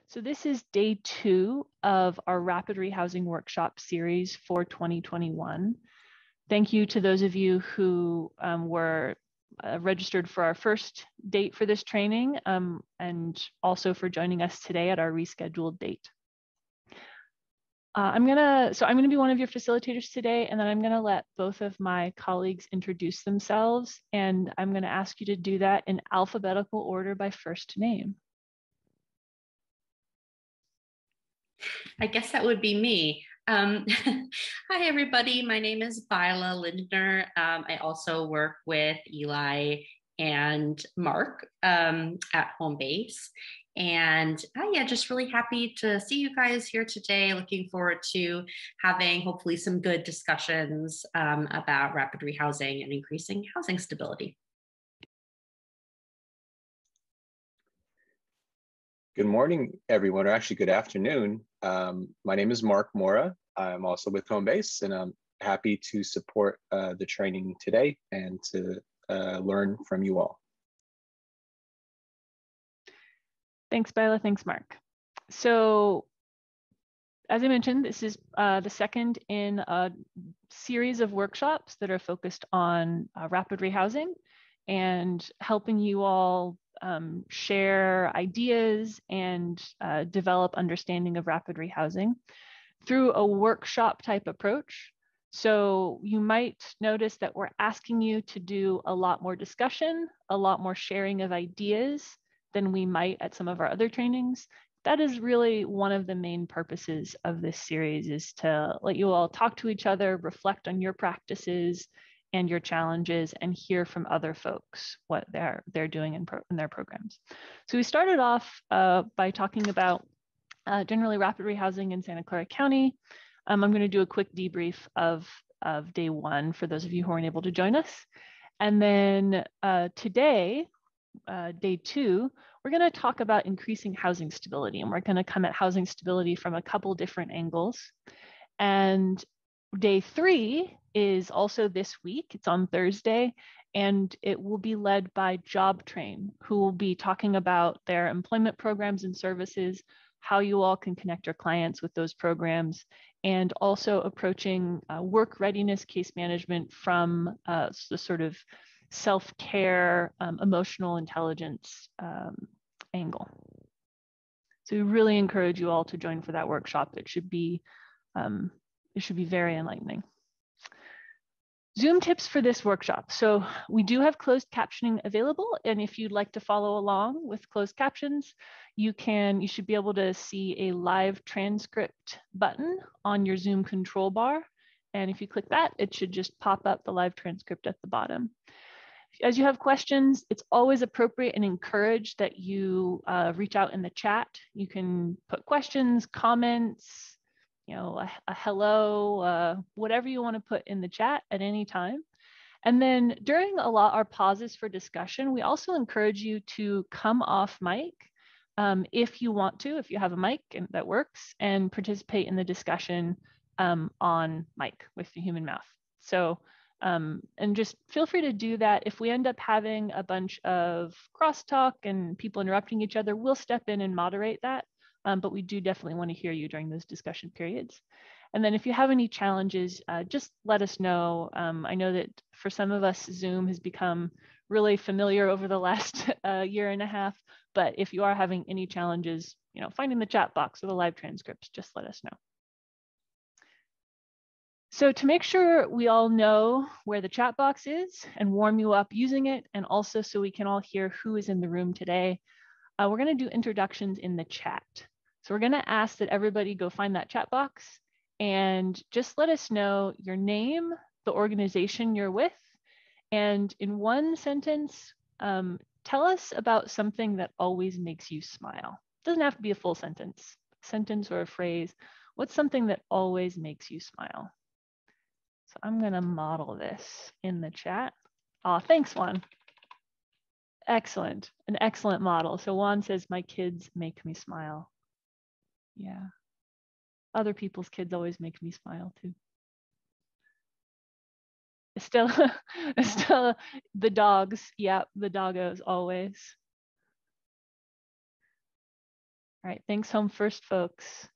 So this is day 2 of our Rapid Rehousing Workshop series for 2021. Thank you to those of you who were registered for our first date for this training and also for joining us today at our rescheduled date. I'm gonna be one of your facilitators today, and then I'm gonna let both of my colleagues introduce themselves, and I'm gonna ask you to do that in alphabetical order by first name. I guess that would be me. Hi, everybody. My name is Byla Lindner. I also work with Eli and Mark at home base. And yeah, just really happy to see you guys here today. Looking forward to having hopefully some good discussions about rapid rehousing and increasing housing stability. Good morning, everyone, or actually good afternoon. My name is Mark Mora. I'm also with Homebase, and I'm happy to support the training today and to learn from you all. Thanks, Byla. Thanks, Mark. So, as I mentioned, this is the second in a series of workshops that are focused on rapid rehousing and helping you all share ideas and develop understanding of rapid rehousing through a workshop type approach. So you might notice that we're asking you to do a lot more discussion, a lot more sharing of ideas than we might at some of our other trainings. That is really one of the main purposes of this series, is to let you all talk to each other, reflect on your practices and your challenges, and hear from other folks what they're doing in their programs. So we started off by talking about generally rapid rehousing in Santa Clara County. I'm going to do a quick debrief of day 1 for those of you who aren't able to join us. And then today, day 2, we're going to talk about increasing housing stability, and we're going to come at housing stability from a couple different angles. And day 3 is also this week. It's on Thursday, and it will be led by JobTrain, who will be talking about their employment programs and services, how you all can connect your clients with those programs, and also approaching work readiness case management from the sort of self-care, emotional intelligence angle. So we really encourage you all to join for that workshop. It should be very enlightening. Zoom tips for this workshop. So we do have closed captioning available, and if you'd like to follow along with closed captions, you should be able to see a live transcript button on your Zoom control bar. And if you click that, it should just pop up the live transcript at the bottom. As you have questions, it's always appropriate and encouraged that you reach out in the chat. You can put questions, comments, a hello, whatever you want to put in the chat at any time. And then during our pauses for discussion, we also encourage you to come off mic if you want to, if you have a mic that works, and participate in the discussion on mic with the human mouth. So, and just feel free to do that. If we end up having a bunch of crosstalk and people interrupting each other, we'll step in and moderate that. But we do definitely want to hear you during those discussion periods. And then if you have any challenges, just let us know. I know that for some of us, Zoom has become really familiar over the last year and a half. But if you are having any challenges, finding the chat box or the live transcripts, just let us know. So to make sure we all know where the chat box is and warm you up using it, and also so we can all hear who is in the room today, we're going to do introductions in the chat. So we're going to ask that everybody go find that chat box and just let us know your name, the organization you're with, and in one sentence, tell us about something that always makes you smile. It doesn't have to be a full sentence or a phrase. What's something that always makes you smile? So I'm going to model this in the chat. Oh, thanks, Juan. Excellent, an excellent model. So Juan says, my kids make me smile. Yeah, other people's kids always make me smile too. Still, the dogs, yeah, the doggos always. All right, thanks Home First, folks.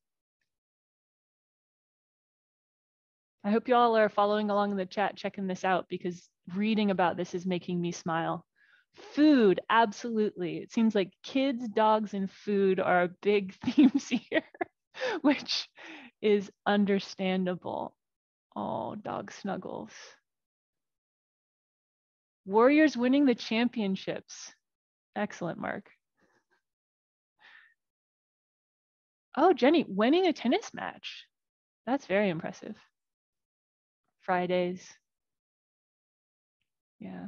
I hope you all are following along in the chat, checking this out, because reading about this is making me smile. Food, absolutely. It seems like kids, dogs, and food are big themes here, which is understandable. Oh, dog snuggles. Warriors winning the championships. Excellent, Mark. Oh, Jenny, winning a tennis match. That's very impressive. Fridays. Yeah.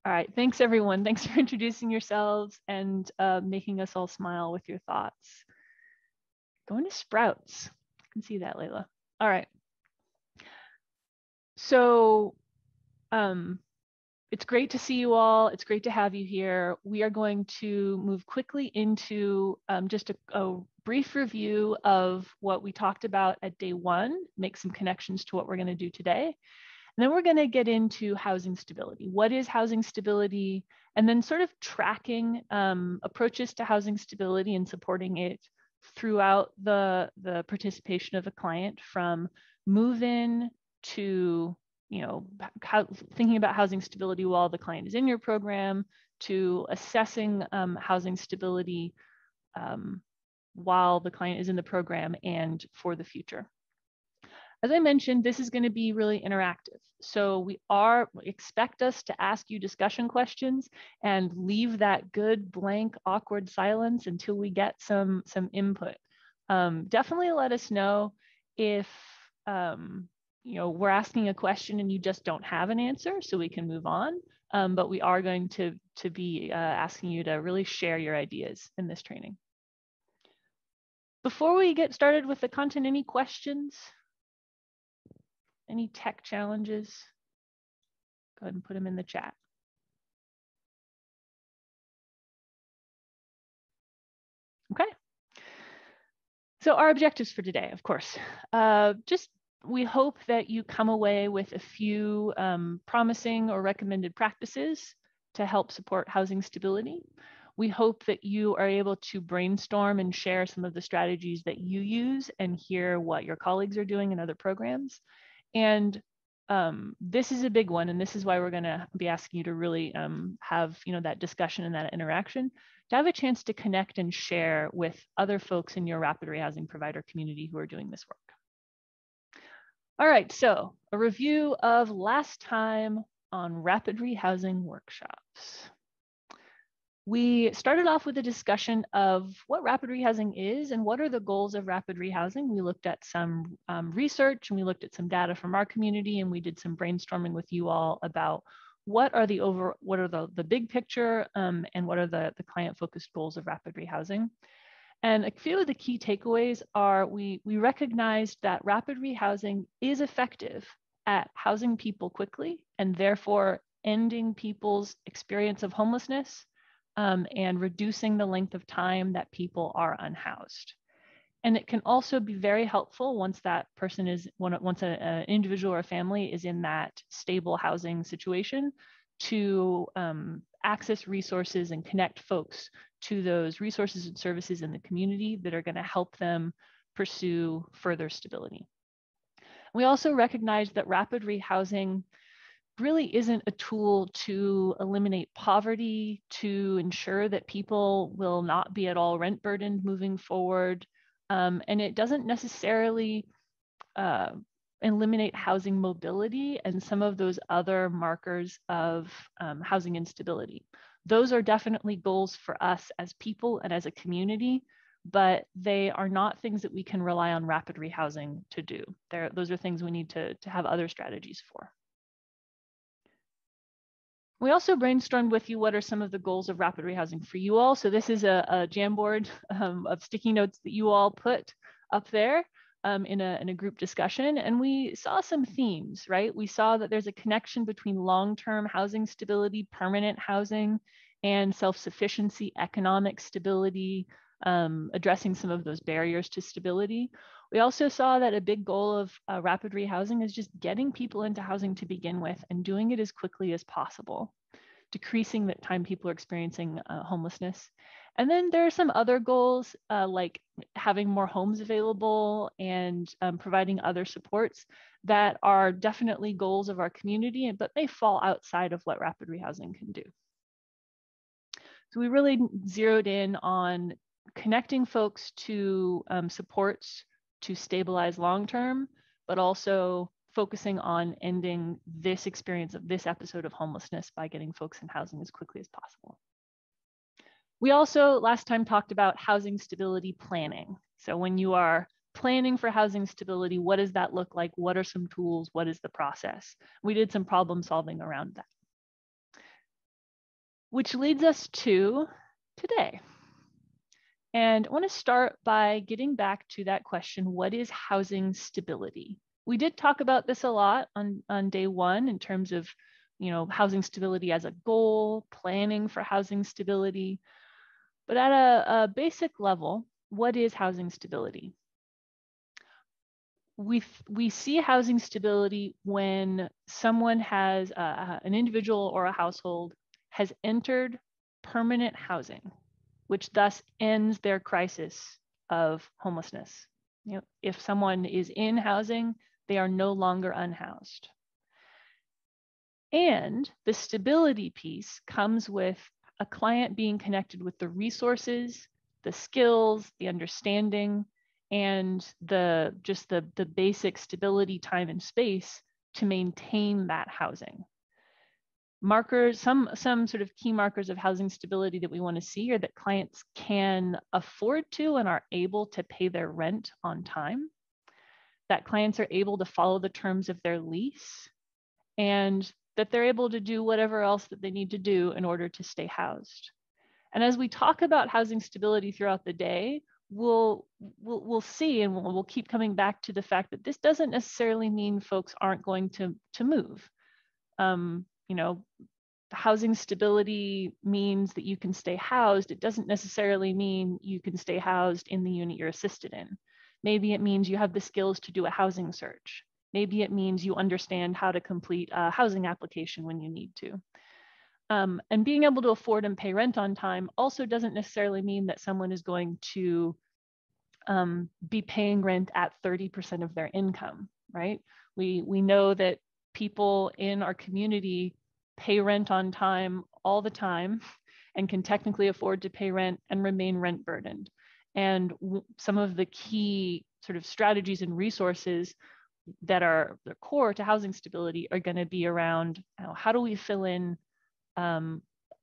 All right, thanks everyone. Thanks for introducing yourselves and making us all smile with your thoughts. Going to Sprouts. I can see that, Layla. All right. So it's great to see you all. It's great to have you here. We are going to move quickly into just a brief review of what we talked about at day one, make some connections to what we're going to do today. And then we're going to get into housing stability. What is housing stability? And then sort of tracking approaches to housing stability and supporting it throughout the participation of a client, from move-in to thinking about housing stability while the client is in your program, to assessing housing stability while the client is in the program and for the future. As I mentioned, this is going to be really interactive. So expect us to ask you discussion questions and leave that good blank awkward silence until we get some input. Definitely let us know if we're asking a question and you just don't have an answer, so we can move on. But we are going to be asking you to really share your ideas in this training. Before we get started with the content, any questions? Any tech challenges? Go ahead and put them in the chat. Okay. So our objectives for today, of course, we hope that you come away with a few promising or recommended practices to help support housing stability. We hope that you are able to brainstorm and share some of the strategies that you use and hear what your colleagues are doing in other programs. And this is a big one, and this is why we're going to be asking you to really have that discussion and that interaction, to have a chance to connect and share with other folks in your rapid rehousing provider community who are doing this work. All right, so a review of last time on rapid rehousing workshops. We started off with a discussion of what rapid rehousing is and what are the goals of rapid rehousing. We looked at some research and we looked at some data from our community, and we did some brainstorming with you all about what are the big picture and what are the client-focused goals of rapid rehousing. And a few of the key takeaways are we recognized that rapid rehousing is effective at housing people quickly and therefore ending people's experience of homelessness and reducing the length of time that people are unhoused. And it can also be very helpful once that person once an individual or a family is in that stable housing situation, to access resources and connect folks to those resources and services in the community that are going to help them pursue further stability. We also recognize that rapid rehousing really isn't a tool to eliminate poverty, to ensure that people will not be at all rent burdened moving forward. And it doesn't necessarily eliminate housing mobility and some of those other markers of housing instability. Those are definitely goals for us as people and as a community, but they are not things that we can rely on rapid rehousing to do. Those are things we need to have other strategies for. We also brainstormed with you what are some of the goals of rapid rehousing for you all. So this is a Jamboard of sticky notes that you all put up there in a group discussion. And we saw some themes, right? We saw that there's a connection between long-term housing stability, permanent housing, and self-sufficiency, economic stability, addressing some of those barriers to stability. We also saw that a big goal of rapid rehousing is just getting people into housing to begin with and doing it as quickly as possible, decreasing the time people are experiencing homelessness. And then there are some other goals like having more homes available and providing other supports that are definitely goals of our community, but may fall outside of what rapid rehousing can do. So we really zeroed in on connecting folks to supports to stabilize long-term, but also focusing on ending this experience of this episode of homelessness by getting folks in housing as quickly as possible. We also last time talked about housing stability planning. So when you are planning for housing stability, what does that look like? What are some tools? What is the process? We did some problem solving around that. Which leads us to today. And I want to start by getting back to that question, what is housing stability? We did talk about this a lot on day one in terms of, housing stability as a goal, planning for housing stability. But at a basic level, what is housing stability? We see housing stability when someone has, an individual or a household has entered permanent housing, which thus ends their crisis of homelessness. If someone is in housing, they are no longer unhoused. And the stability piece comes with a client being connected with the resources, the skills, the understanding, and the basic stability, time and space to maintain that housing. Markers, some sort of key markers of housing stability that we want to see are that clients can afford to and are able to pay their rent on time, that clients are able to follow the terms of their lease, and that they're able to do whatever else that they need to do in order to stay housed. And as we talk about housing stability throughout the day, we'll see, and we'll keep coming back to the fact that this doesn't necessarily mean folks aren't going to move. Housing stability means that you can stay housed. It doesn't necessarily mean you can stay housed in the unit you're assisted in. Maybe it means you have the skills to do a housing search. Maybe it means you understand how to complete a housing application when you need to. And being able to afford and pay rent on time also doesn't necessarily mean that someone is going to be paying rent at 30% of their income, right? We know that people in our community pay rent on time all the time and can technically afford to pay rent and remain rent burdened. And some of the key sort of strategies and resources that are the core to housing stability are going to be around how do we fill in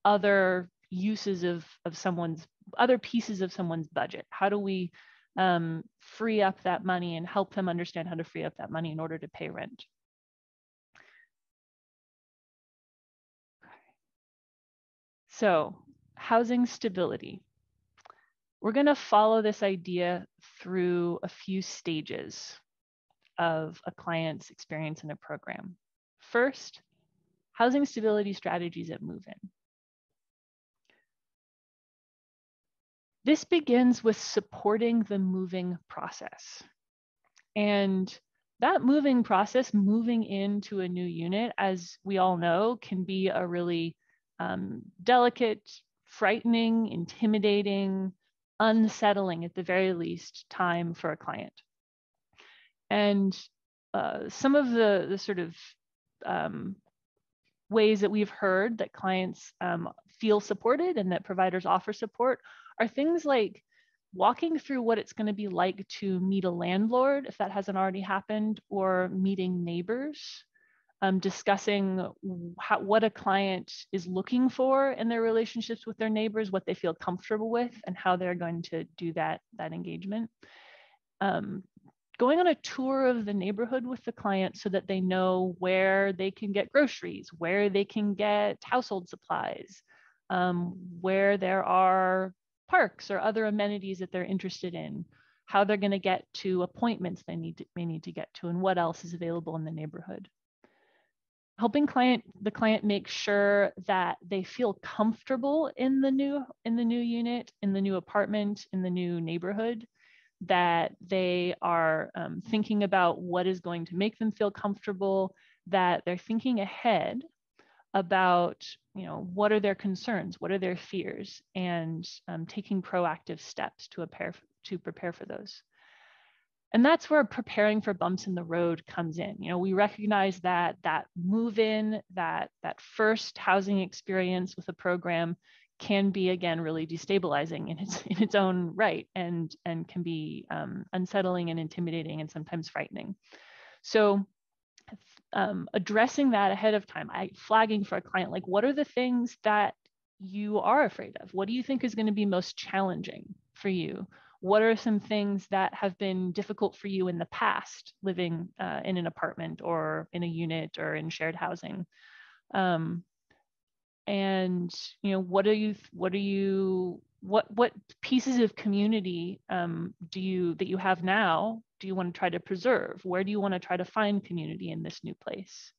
other uses of other pieces of someone's budget? How do we free up that money and help them understand how to free up that money in order to pay rent? So housing stability. We're going to follow this idea through a few stages of a client's experience in a program. First, housing stability strategies at move-in. This begins with supporting the moving process. And that moving process, moving into a new unit, as we all know, can be a really delicate, frightening, intimidating, unsettling, at the very least, time for a client. And some of the sort of ways that we've heard that clients feel supported and that providers offer support are things like walking through what it's going to be like to meet a landlord, if that hasn't already happened, or meeting neighbors, discussing what a client is looking for in their relationships with their neighbors, what they feel comfortable with, and how they're going to do that engagement. Going on a tour of the neighborhood with the client so that they know where they can get groceries, where they can get household supplies, where there are parks or other amenities that they're interested in, how they're going to get to appointments they may need to get to, and what else is available in the neighborhood. Helping the client make sure that they feel comfortable in the new unit, in the new apartment, in the new neighborhood, that they are thinking about what is going to make them feel comfortable, that they're thinking ahead about, what are their concerns, what are their fears, and taking proactive steps to prepare for those. And that's where preparing for bumps in the road comes in. We recognize that move in, that first housing experience with a program can be, again, really destabilizing in its own right, and can be unsettling and intimidating and sometimes frightening. So addressing that ahead of time, flagging for a client, like, what are the things that you are afraid of? What do you think is going to be most challenging for you? What are some things that have been difficult for you in the past, living in an apartment or in a unit or in shared housing? And what pieces of community that you have now do you want to try to preserve? Where do you want to try to find community in this new place?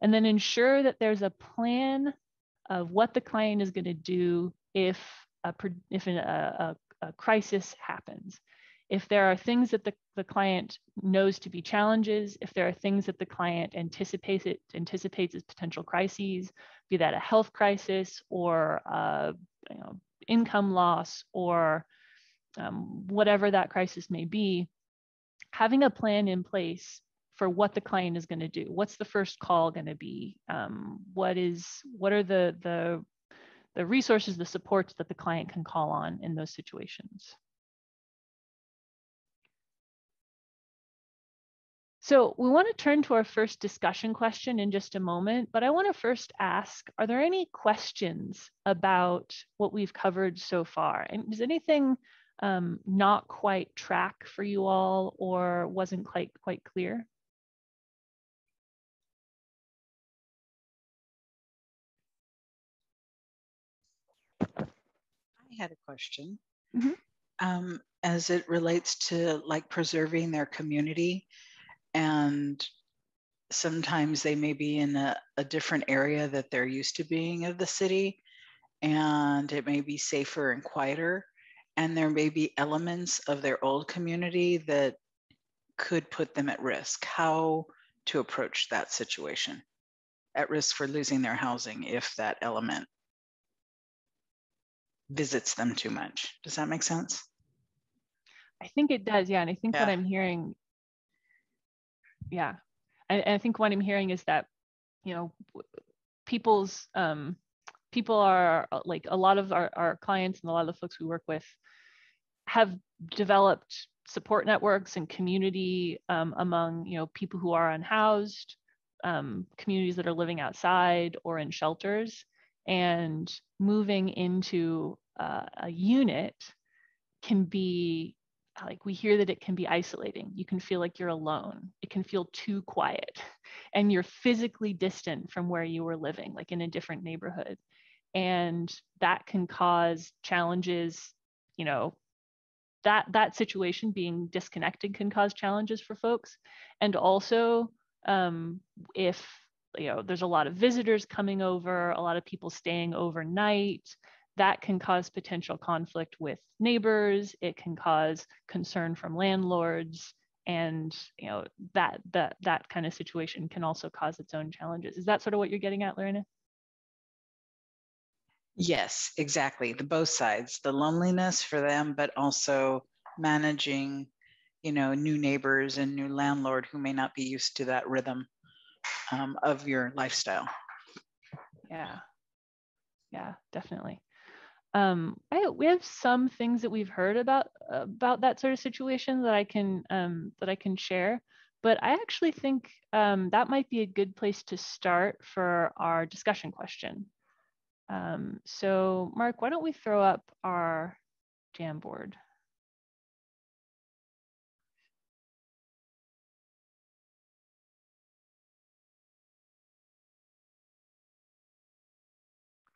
And then ensure that there's a plan of what the client is going to do if a crisis happens. If there are things that the client knows to be challenges, if there are things that the client anticipates as potential crises, be that a health crisis or income loss or whatever that crisis may be, having a plan in place for what the client is going to do. What's the first call going to be? What are the resources, the supports that the client can call on in those situations? So we want to turn to our first discussion question in just a moment, but I want to first ask, are there any questions about what we've covered so far? And is anything not quite track for you all or wasn't quite clear? I had a question. Mm-hmm. As it relates to like preserving their community, and sometimes they may be in a different area that they're used to being of the city, and it may be safer and quieter, and there may be elements of their old community that could put them at risk. How to approach that situation? At risk for losing their housing if that element visits them too much. Does that make sense? I think it does, yeah. And I think what I'm hearing, I think what I'm hearing is that, people are like, a lot of our clients and a lot of the folks we work with have developed support networks and community among, people who are unhoused, communities that are living outside or in shelters, and moving into a unit can be, like, we hear that it can be isolating. You can feel like you're alone. It can feel too quiet, and you're physically distant from where you were living, like in a different neighborhood. And that can cause challenges, that situation, being disconnected, can cause challenges for folks. And also, if there's a lot of visitors coming over, a lot of people staying overnight, that can cause potential conflict with neighbors. It can cause concern from landlords, and that kind of situation can also cause its own challenges. Is that sort of what you're getting at, Lorena? Yes, exactly. The both sides, the loneliness for them, but also managing, new neighbors and new landlord who may not be used to that rhythm of your lifestyle. Yeah, definitely. We have some things that we've heard about that sort of situation that I can share, but I actually think that might be a good place to start for our discussion question. So Mark, why don't we throw up our Jamboard?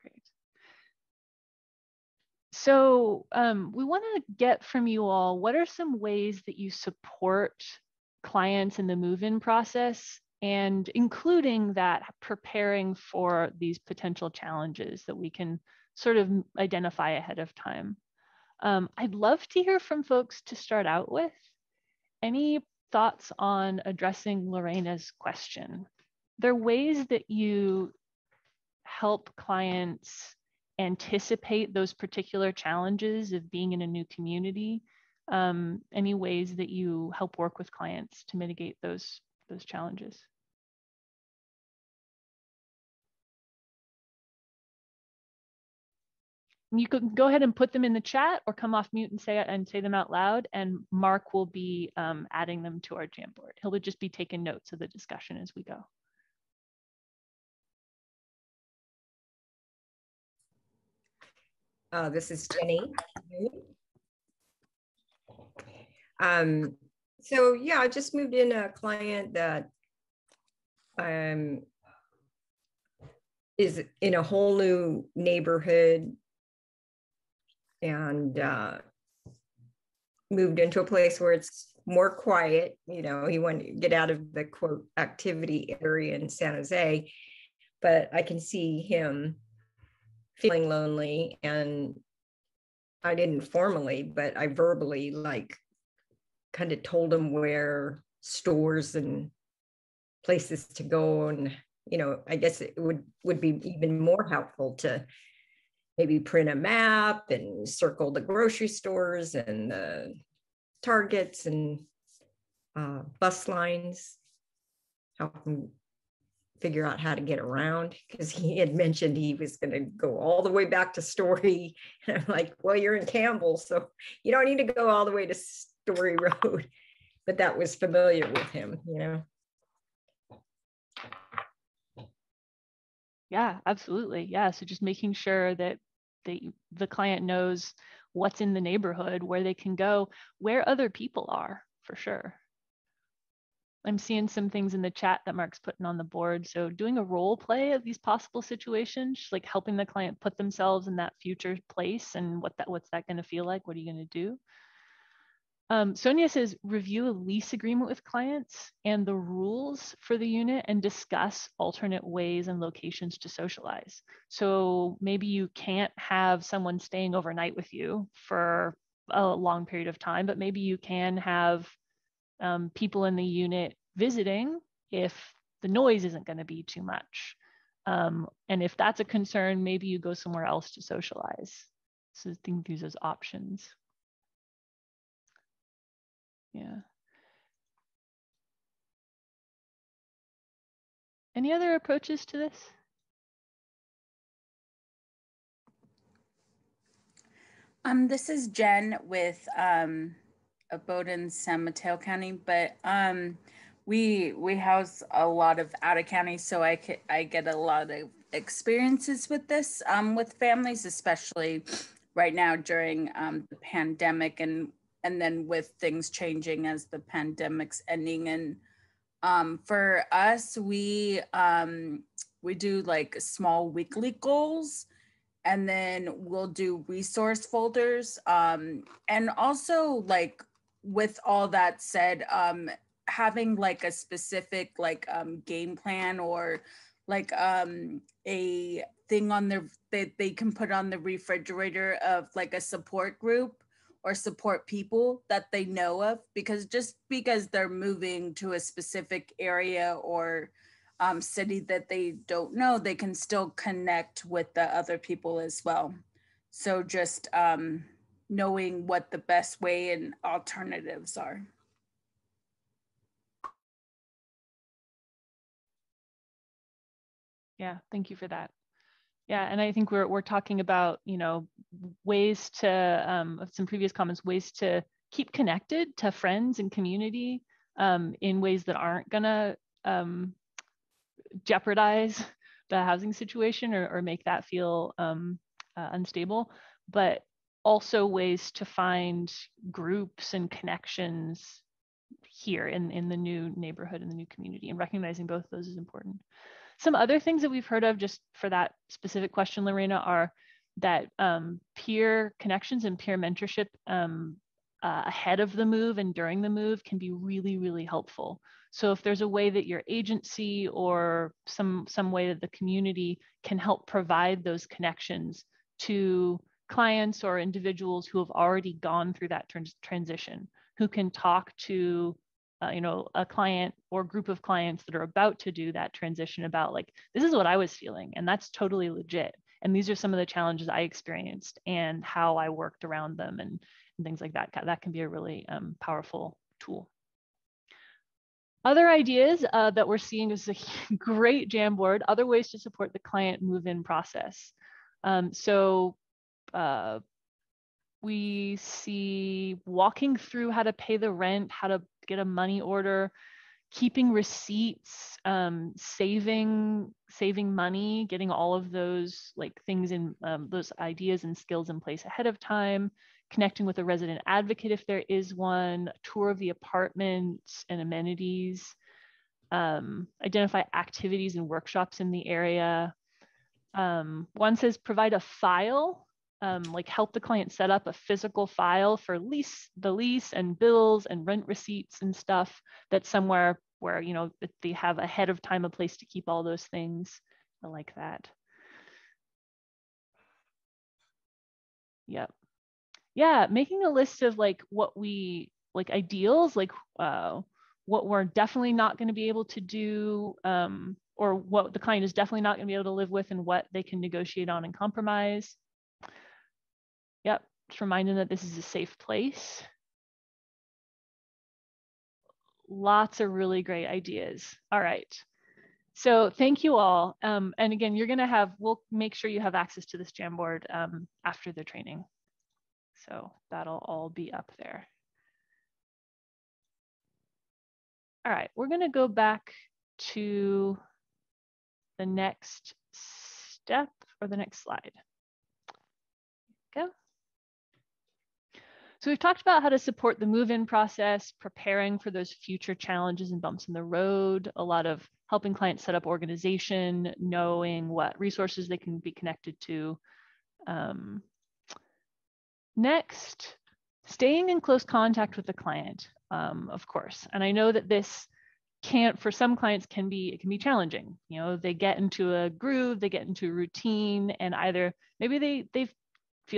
Great. So we want to get from you all, what are some ways that you support clients in the move-in process, and including that preparing for these potential challenges that we can sort of identify ahead of time. I'd love to hear from folks to start out with. Any thoughts on addressing Lorena's question? There are ways that you help clients anticipate those particular challenges of being in a new community? Any ways that you help work with clients to mitigate those challenges? You could go ahead and put them in the chat or come off mute and say them out loud, and Mark will be adding them to our Jamboard. He'll just be taking notes of the discussion as we go. This is Jenny. So yeah, I just moved in a client that is in a whole new neighborhood and moved into a place where it's more quiet. You know, he wanted to get out of the quote activity area in San Jose, but I can see him feeling lonely. And I didn't formally, but I verbally like kind of told him where stores and places to go. And, you know, I guess it would be even more helpful to maybe print a map and circle the grocery stores and the Targets and bus lines, help him figure out how to get around, because he had mentioned he was going to go all the way back to Story. And I'm like, well, you're in Campbell, so you don't need to go all the way to Story Road. But that was familiar with him, you know? Yeah, absolutely. Yeah, so just making sure that the client knows what's in the neighborhood, where they can go, where other people are, for sure. I'm seeing some things in the chat that Mark's putting on the board. So doing a role play of these possible situations, like helping the client put themselves in that future place and what's that going to feel like? What are you going to do? Sonia says, review a lease agreement with clients and the rules for the unit and discuss alternate ways and locations to socialize. So maybe you can't have someone staying overnight with you for a long period of time, but maybe you can have people in the unit visiting if the noise isn't going to be too much. And if that's a concern, maybe you go somewhere else to socialize. So think these as options. Yeah. Any other approaches to this? This is Jen with abode in San Mateo County, but we house a lot of out of county, so I get a lot of experiences with this with families, especially right now during the pandemic, and then with things changing as the pandemic's ending. And for us, we do like small weekly goals, and then we'll do resource folders. And also, like, with all that said, having like a specific like game plan, or like a thing on their that they can put on the refrigerator of like a support group or support people that they know of, because just because they're moving to a specific area or city that they don't know, they can still connect with the other people as well. So just knowing what the best way and alternatives are. Yeah, thank you for that. Yeah, and I think we're talking about, you know, ways to, some previous comments, ways to keep connected to friends and community in ways that aren't gonna jeopardize the housing situation or make that feel unstable, but also ways to find groups and connections here in the new neighborhood, in the new community, and recognizing both of those is important. Some other things that we've heard of, just for that specific question, Lorena, are that peer connections and peer mentorship ahead of the move and during the move can be really, really helpful. So if there's a way that your agency or some way that the community can help provide those connections to clients or individuals who have already gone through that transition, who can talk to a client or group of clients that are about to do that transition about like, this is what I was feeling, and that's totally legit. And these are some of the challenges I experienced and how I worked around them and things like that. That can be a really powerful tool. Other ideas that we're seeing is a great Jamboard, other ways to support the client move-in process. We see walking through how to pay the rent, how to get a money order, keeping receipts, saving money, getting all of those like things in those ideas and skills in place ahead of time, connecting with a resident advocate if there is one, a tour of the apartments and amenities, identify activities and workshops in the area. One says provide a file, like help the client set up a physical file for the lease and bills and rent receipts and stuff that's somewhere where, they have ahead of time a place to keep all those things. I like that. Yep. Yeah, making a list of like what we like ideals, like what we're definitely not going to be able to do, or what the client is definitely not going to be able to live with, and what they can negotiate on and compromise. Yep, just remind them that this is a safe place. Lots of really great ideas. All right. So thank you all. And again, we'll make sure you have access to this Jamboard after the training. So that'll all be up there. All right, we're going to go back to the next step or the next slide. Go. So we've talked about how to support the move-in process, preparing for those future challenges and bumps in the road, a lot of helping clients set up organization, knowing what resources they can be connected to. Next, staying in close contact with the client, of course. And I know that this for some clients it can be challenging. They get into a groove, they get into a routine, and either maybe they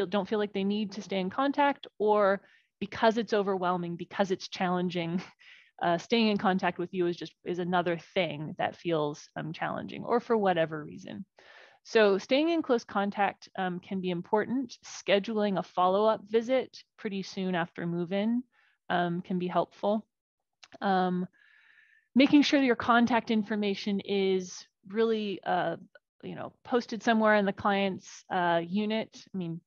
don't feel like they need to stay in contact, or because it's overwhelming, because it's challenging, staying in contact with you is another thing that feels challenging, or for whatever reason. So staying in close contact can be important. Scheduling a follow-up visit pretty soon after move-in can be helpful. Making sure that your contact information is really posted somewhere in the client's unit. I mean,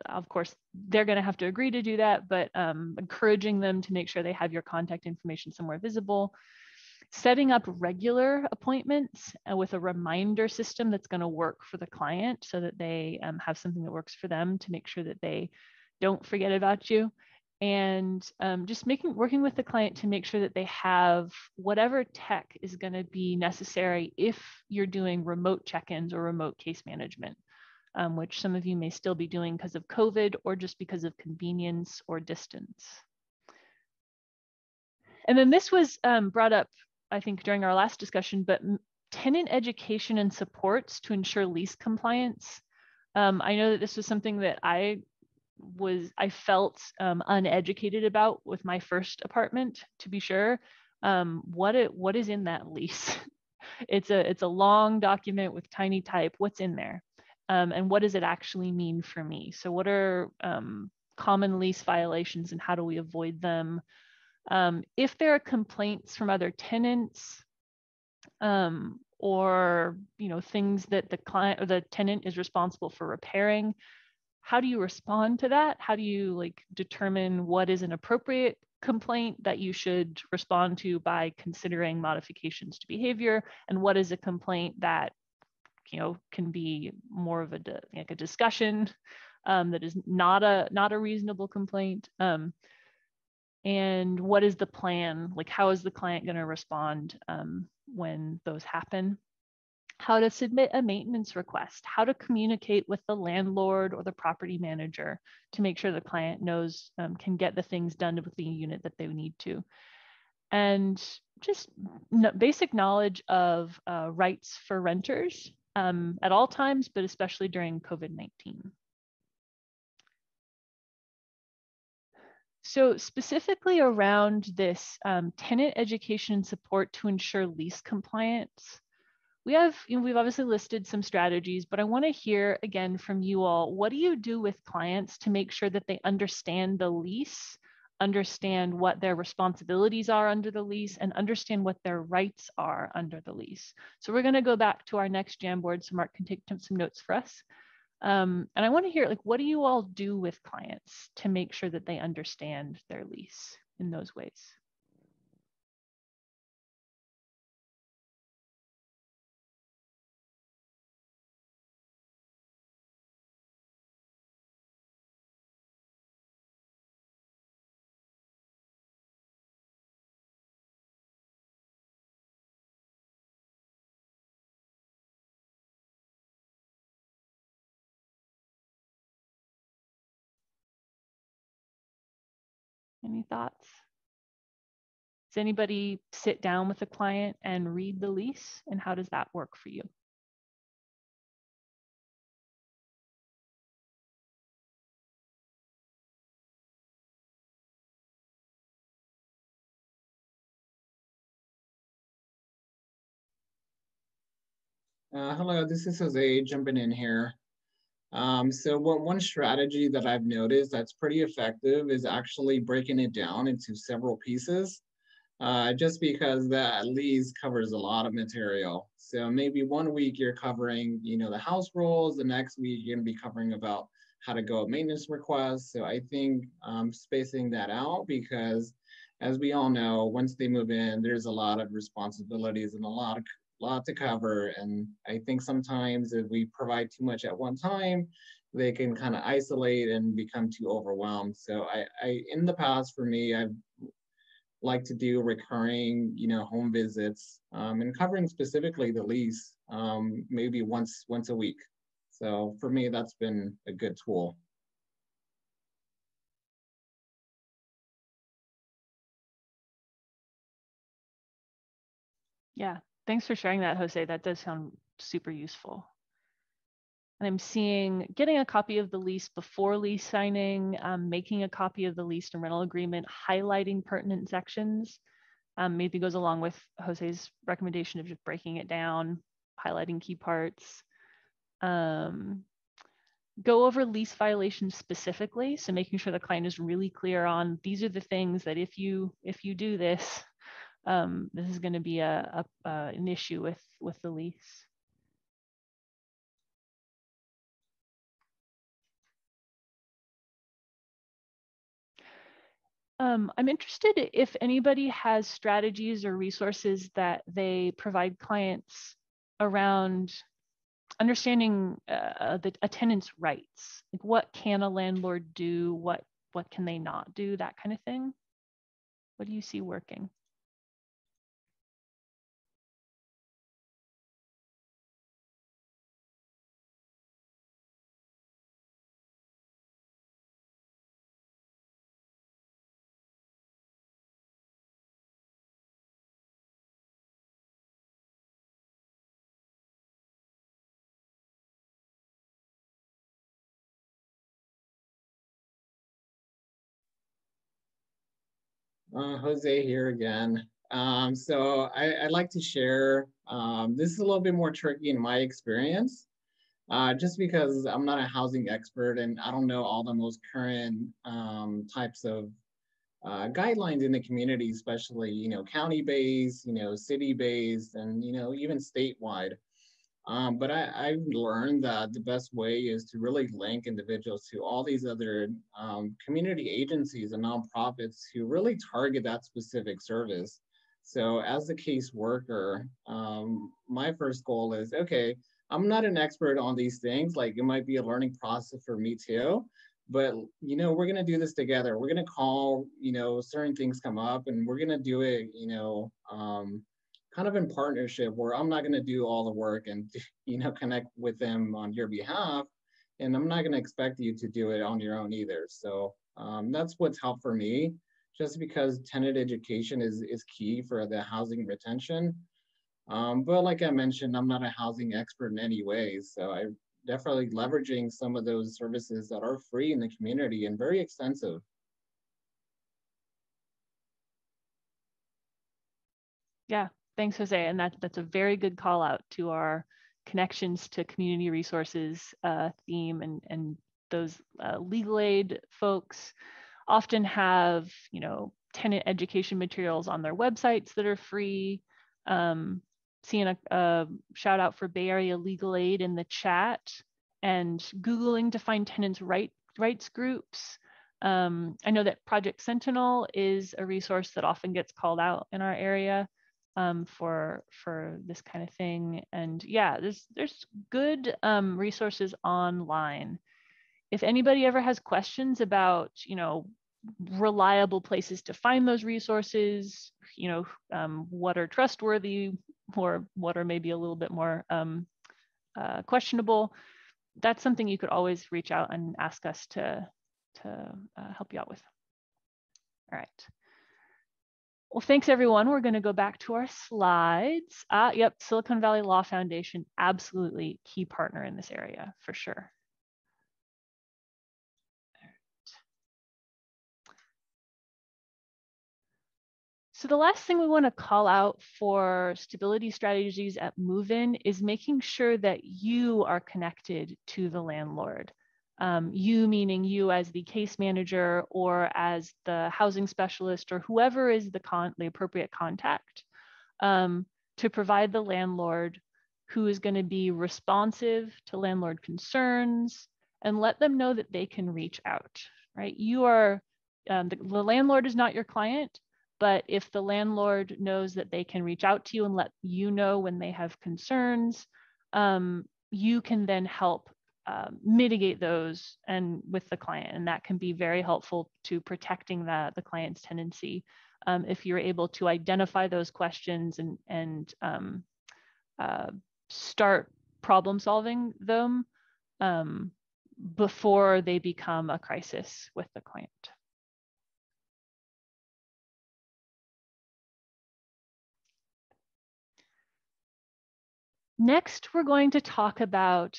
of course, they're going to have to agree to do that, but encouraging them to make sure they have your contact information somewhere visible. Setting up regular appointments with a reminder system that's going to work for the client, so that they have something that works for them to make sure that they don't forget about you. And just working with the client to make sure that they have whatever tech is going to be necessary if you're doing remote check-ins or remote case management, which some of you may still be doing because of COVID or just because of convenience or distance. And then this was brought up, I think, during our last discussion, but tenant education and supports to ensure lease compliance. I know that this was something that I felt uneducated about with my first apartment, to be sure. What is in that lease? It's a long document with tiny type. What's in there? And what does it actually mean for me? So what are common lease violations and how do we avoid them? If there are complaints from other tenants, or things that the client or the tenant is responsible for repairing, how do you respond to that? How do you determine what is an appropriate complaint that you should respond to by considering modifications to behavior, and what is a complaint that can be more of a discussion that is not a reasonable complaint, and what is the plan? How is the client going to respond when those happen? How to submit a maintenance request, how to communicate with the landlord or the property manager to make sure the client knows, can get the things done with the unit that they need to. And just basic knowledge of rights for renters at all times, but especially during COVID-19. So specifically around this tenant education and support to ensure lease compliance, we've obviously listed some strategies, but I want to hear again from you all. What do you do with clients to make sure that they understand the lease, understand what their responsibilities are under the lease, and understand what their rights are under the lease? So we're going to go back to our next Jamboard so Mark can take some notes for us. And I want to hear, like, what do you all do with clients to make sure that they understand their lease in those ways? Any thoughts? Does anybody sit down with a client and read the lease? And how does that work for you? Hello, this is Jose jumping in here. So one strategy that I've noticed that's pretty effective is actually breaking it down into several pieces, just because that at least covers a lot of material. So maybe one week you're covering, the house rules, the next week you're gonna be covering about how to go at maintenance requests. So I think spacing that out, because as we all know, once they move in, there's a lot of responsibilities and a lot to cover. And I think sometimes if we provide too much at one time, they can kind of isolate and become too overwhelmed. So I in the past, for me, I've like to do recurring, home visits and covering specifically the lease, maybe once a week. So for me, that's been a good tool. Yeah, thanks for sharing that, Jose. That does sound super useful. And I'm seeing getting a copy of the lease before lease signing, making a copy of the lease and rental agreement, highlighting pertinent sections, maybe goes along with Jose's recommendation of just breaking it down, highlighting key parts. Go over lease violations specifically, so making sure the client is really clear on these are the things that if you do this, this is going to be an issue with the lease. I'm interested if anybody has strategies or resources that they provide clients around understanding a tenant's rights. Like, what can a landlord do? What can they not do? That kind of thing. What do you see working? Jose here again. So I'd like to share, this is a little bit more tricky in my experience, just because I'm not a housing expert and I don't know all the most current types of guidelines in the community, especially, county-based, city-based, and, even statewide. But I've learned that the best way is to really link individuals to all these other community agencies and nonprofits who really target that specific service. So as a caseworker, my first goal is, okay, I'm not an expert on these things. Like, it might be a learning process for me too, but we're gonna do this together. We're gonna call, certain things come up, and we're gonna do it, kind of in partnership, where I'm not going to do all the work and connect with them on your behalf, and I'm not going to expect you to do it on your own either. So that's what's helped for me, just because tenant education is key for the housing retention. But like I mentioned, I'm not a housing expert in any way, so I definitely leveraging some of those services that are free in the community and very extensive. Yeah, thanks, Jose. And that's a very good call out to our connections to community resources theme, and those legal aid folks often have, tenant education materials on their websites that are free. Seeing a shout out for Bay Area Legal Aid in the chat, and Googling to find tenants' rights groups. I know that Project Sentinel is a resource that often gets called out in our area for this kind of thing. And yeah, there's good resources online. If anybody ever has questions about, reliable places to find those resources, what are trustworthy or what are maybe a little bit more questionable, that's something you could always reach out and ask us to help you out with. All right. Well, thanks everyone. We're going to go back to our slides. Yep, Silicon Valley Law Foundation, absolutely key partner in this area for sure. So the last thing we want to call out for stability strategies at move-in is making sure that you are connected to the landlord. You meaning you as the case manager or as the housing specialist or whoever is the appropriate contact to provide the landlord who is going to be responsive to landlord concerns and let them know that they can reach out, right? You are, the landlord is not your client, but if the landlord knows that they can reach out to you and let you know when they have concerns, you can then help mitigate those and with the client, and that can be very helpful to protecting the client's tenancy if you're able to identify those questions and start problem solving them before they become a crisis with the client. Next, we're going to talk about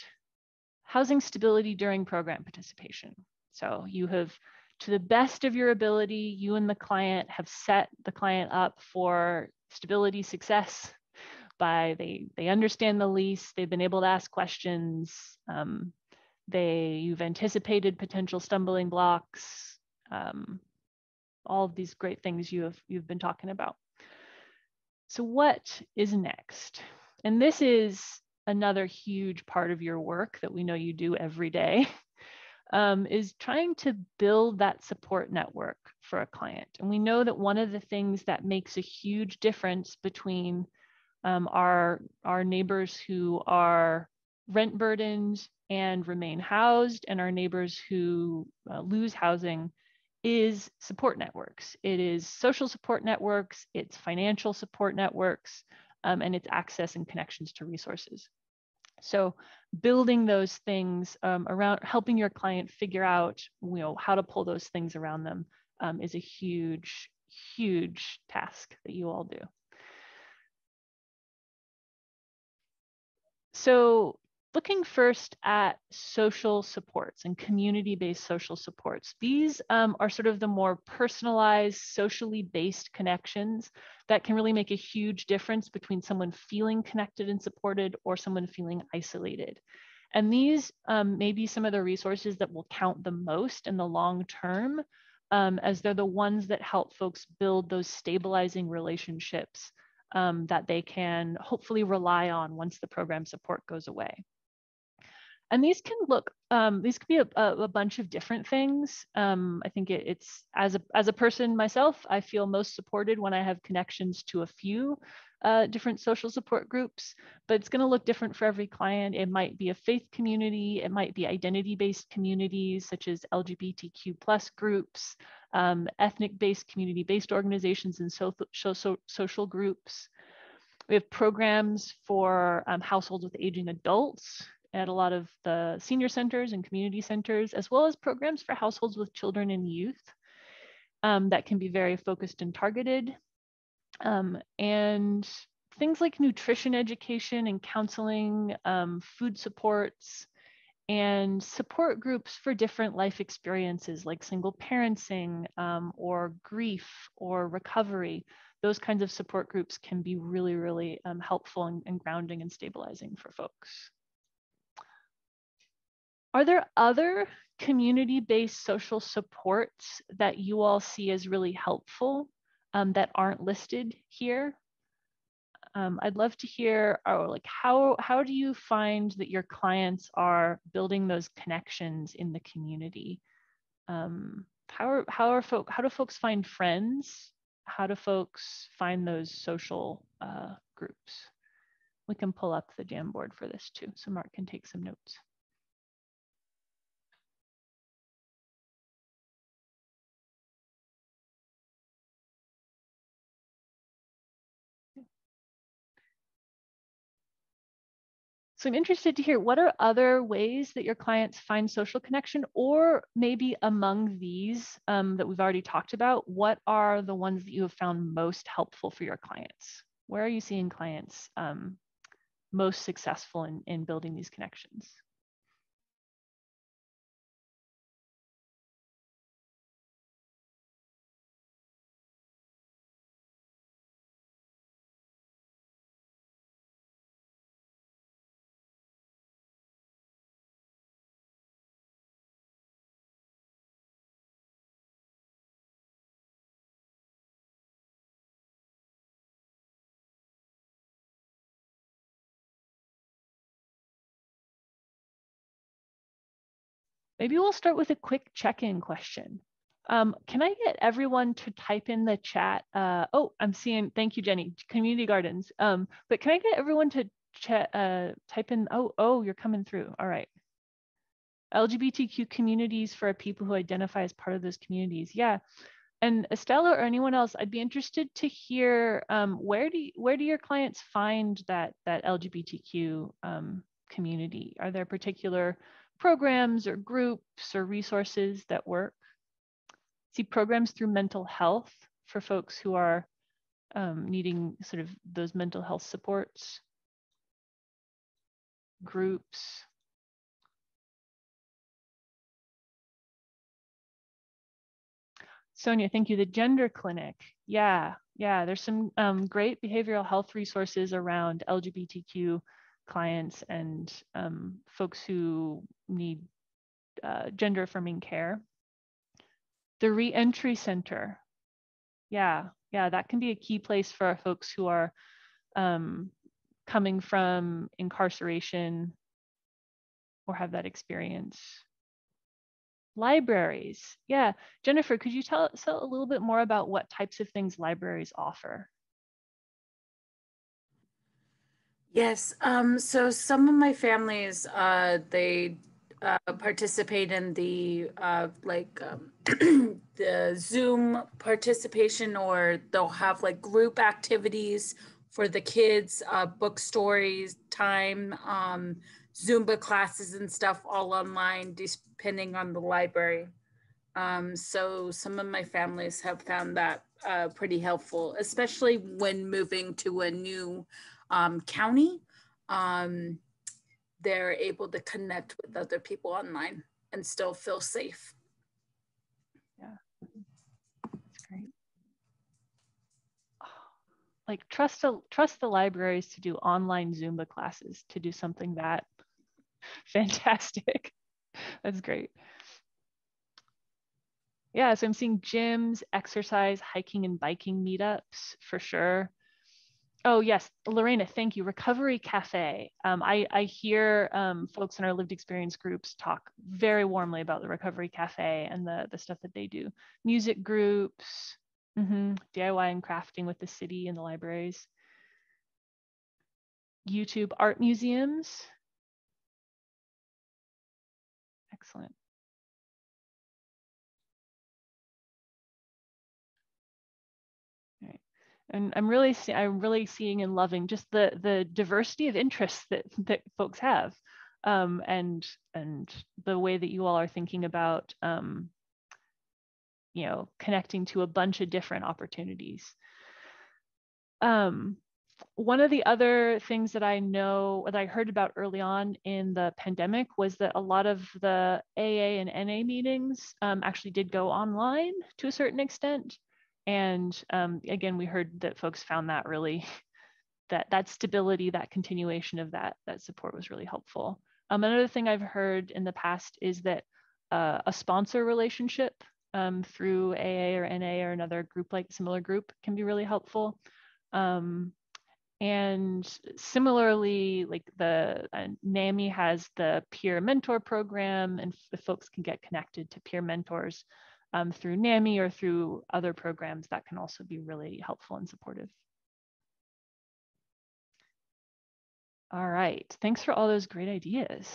housing stability during program participation. So you have, to the best of your ability, you and the client have set the client up for stability success by they understand the lease, they've been able to ask questions, you've anticipated potential stumbling blocks, all of these great things you've been talking about. So what is next? And this is another huge part of your work that we know you do every day, is trying to build that support network for a client. And we know that one of the things that makes a huge difference between our neighbors who are rent burdened and remain housed and our neighbors who lose housing is support networks. It is social support networks, it's financial support networks, and it's access and connections to resources. So building those things around, helping your client figure out, how to pull those things around them is a huge, huge task that you all do. So looking first at social supports and community-based social supports. These are sort of the more personalized, socially based connections that can really make a huge difference between someone feeling connected and supported or someone feeling isolated. And these may be some of the resources that will count the most in the long term, as they're the ones that help folks build those stabilizing relationships that they can hopefully rely on once the program support goes away. And these can look, these can be a bunch of different things. I think it's, as a person myself, I feel most supported when I have connections to a few different social support groups, but it's gonna look different for every client. It might be a faith community, it might be identity-based communities such as LGBTQ+ groups, ethnic-based, community-based organizations, and social groups. We have programs for households with aging adults at a lot of the senior centers and community centers, as well as programs for households with children and youth that can be very focused and targeted. And things like nutrition education and counseling, food supports, and support groups for different life experiences like single parenting or grief or recovery. Those kinds of support groups can be really, really helpful and grounding and stabilizing for folks. Are there other community-based social supports that you all see as really helpful that aren't listed here? I'd love to hear, like how do you find that your clients are building those connections in the community? How do folks find friends? How do folks find those social groups? We can pull up the Jamboard for this too, so Mark can take some notes. So I'm interested to hear, what are other ways that your clients find social connection, or maybe among these that we've already talked about, what are the ones that you have found most helpful for your clients? Where are you seeing clients most successful in building these connections? Maybe we'll start with a quick check-in question. Can I get everyone to type in the chat? Oh, I'm seeing, thank you, Jenny, community gardens. But can I get everyone to type in, oh, you're coming through, all right. LGBTQ communities for people who identify as part of those communities. Yeah, and Estella or anyone else, I'd be interested to hear where do your clients find that LGBTQ community? Are there particular programs or groups or resources that work? See programs through mental health for folks who are needing sort of those mental health supports, groups. Sonia, thank you. The gender clinic. Yeah, there's some great behavioral health resources around LGBTQ clients and folks who need gender affirming care. The reentry center. Yeah, that can be a key place for our folks who are coming from incarceration or have that experience. Libraries. Yeah, Jennifer, could you tell a little bit more about what types of things libraries offer? Yes, so some of my families, they participate in the the Zoom participation, or they'll have like group activities for the kids, book stories time, Zumba classes and stuff, all online, depending on the library. So some of my families have found that pretty helpful, especially when moving to a new county. They're able to connect with other people online and still feel safe. Yeah, that's great. Like trust the libraries to do online Zumba classes, to do something that fantastic. That's great. Yeah, so I'm seeing gyms, exercise, hiking and biking meetups for sure. Oh yes, Lorena, thank you. Recovery Cafe. I hear folks in our lived experience groups talk very warmly about the Recovery Cafe and the stuff that they do. Music groups, DIY and crafting with the city and the libraries. YouTube art museums. Excellent. All right. And I'm really seeing and loving just the diversity of interests that folks have, and the way that you all are thinking about connecting to a bunch of different opportunities. One of the other things that I know, that I heard about early on in the pandemic, was that a lot of the AA and NA meetings actually did go online to a certain extent. And again, we heard that folks found that really, that stability, that continuation of that support was really helpful. Another thing I've heard in the past is that a sponsor relationship through AA or NA or another group, like similar group, can be really helpful. And similarly, like the NAMI has the peer mentor program, and if folks can get connected to peer mentors through NAMI or through other programs, that can also be really helpful and supportive. All right, thanks for all those great ideas.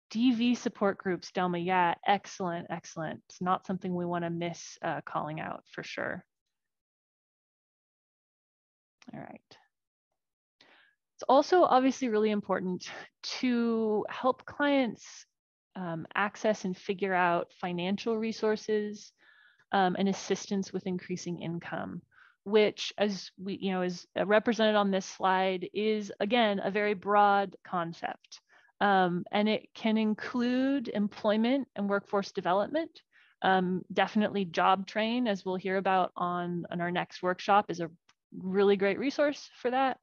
DV support groups, Delma, yeah, excellent, excellent. It's not something we want to miss calling out for sure. All right. It's also obviously really important to help clients access and figure out financial resources and assistance with increasing income, which, as we, is represented on this slide, is again a very broad concept. And it can include employment and workforce development. Definitely job train, as we'll hear about on our next workshop, is a really great resource for that.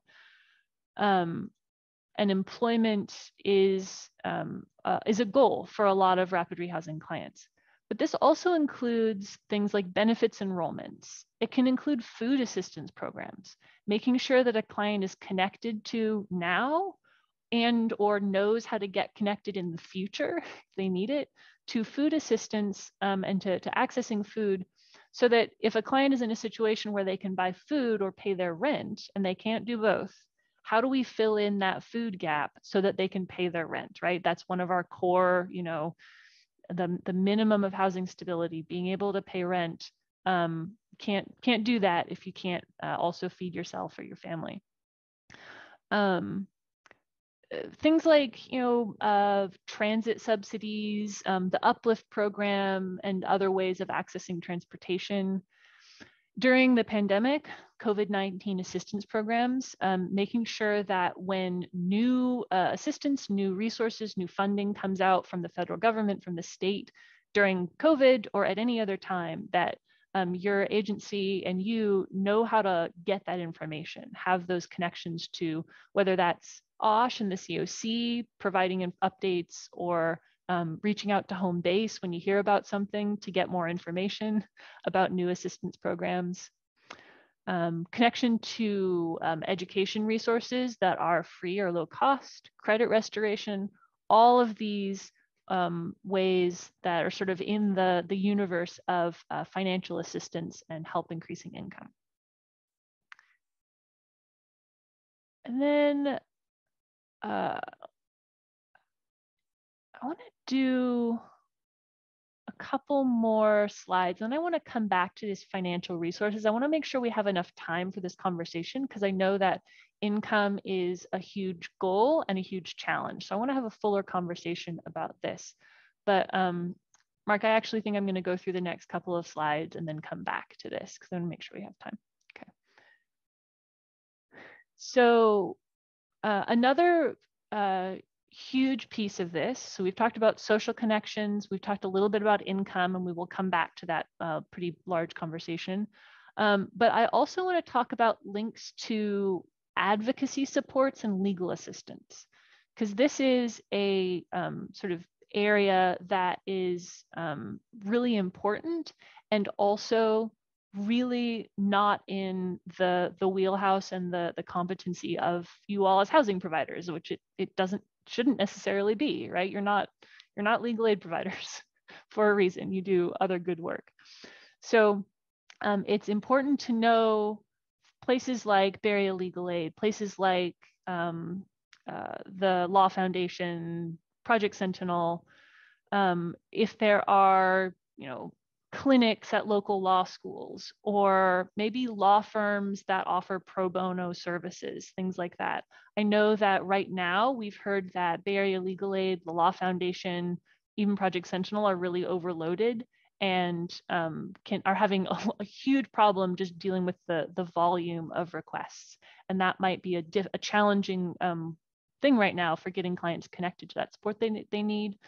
And employment is a goal for a lot of rapid rehousing clients. But this also includes things like benefits enrollments. It can include food assistance programs, making sure that a client is connected to now and or knows how to get connected in the future if they need it, to food assistance and to accessing food, so that if a client is in a situation where they can buy food or pay their rent and they can't do both, how do we fill in that food gap so that they can pay their rent, right? That's one of our core, the minimum of housing stability, being able to pay rent. Can't do that if you can't also feed yourself or your family. Things like, transit subsidies, the Uplift program, and other ways of accessing transportation. During the pandemic, COVID-19 assistance programs, making sure that when new assistance, new resources, new funding comes out from the federal government, from the state during COVID or at any other time, that your agency and you know how to get that information, have those connections to, whether that's OSH and the COC providing updates, or reaching out to home base when you hear about something to get more information about new assistance programs. Connection to education resources that are free or low cost, credit restoration, all of these ways that are sort of in the universe of financial assistance and help increasing income. And then I want to do a couple more slides, and I want to come back to these financial resources. I want to make sure we have enough time for this conversation, because I know that income is a huge goal and a huge challenge. So I want to have a fuller conversation about this. But Mark, I actually think I'm going to go through the next couple of slides and then come back to this, because I want to make sure we have time. Okay. So another huge piece of this. So we've talked about social connections, we've talked a little bit about income, and we will come back to that pretty large conversation. But I also want to talk about links to advocacy supports and legal assistance, because this is a sort of area that is really important, and also really not in the wheelhouse and the competency of you all as housing providers, which it shouldn't necessarily be, right? You're not legal aid providers for a reason. You do other good work. So it's important to know places like Bay Area Legal Aid, places like the Law Foundation, Project Sentinel, if there are, clinics at local law schools, or maybe law firms that offer pro bono services, things like that. I know that right now we've heard that Bay Area Legal Aid, the Law Foundation, even Project Sentinel are really overloaded, and are having a huge problem just dealing with the volume of requests. And that might be a challenging thing right now for getting clients connected to that support they need.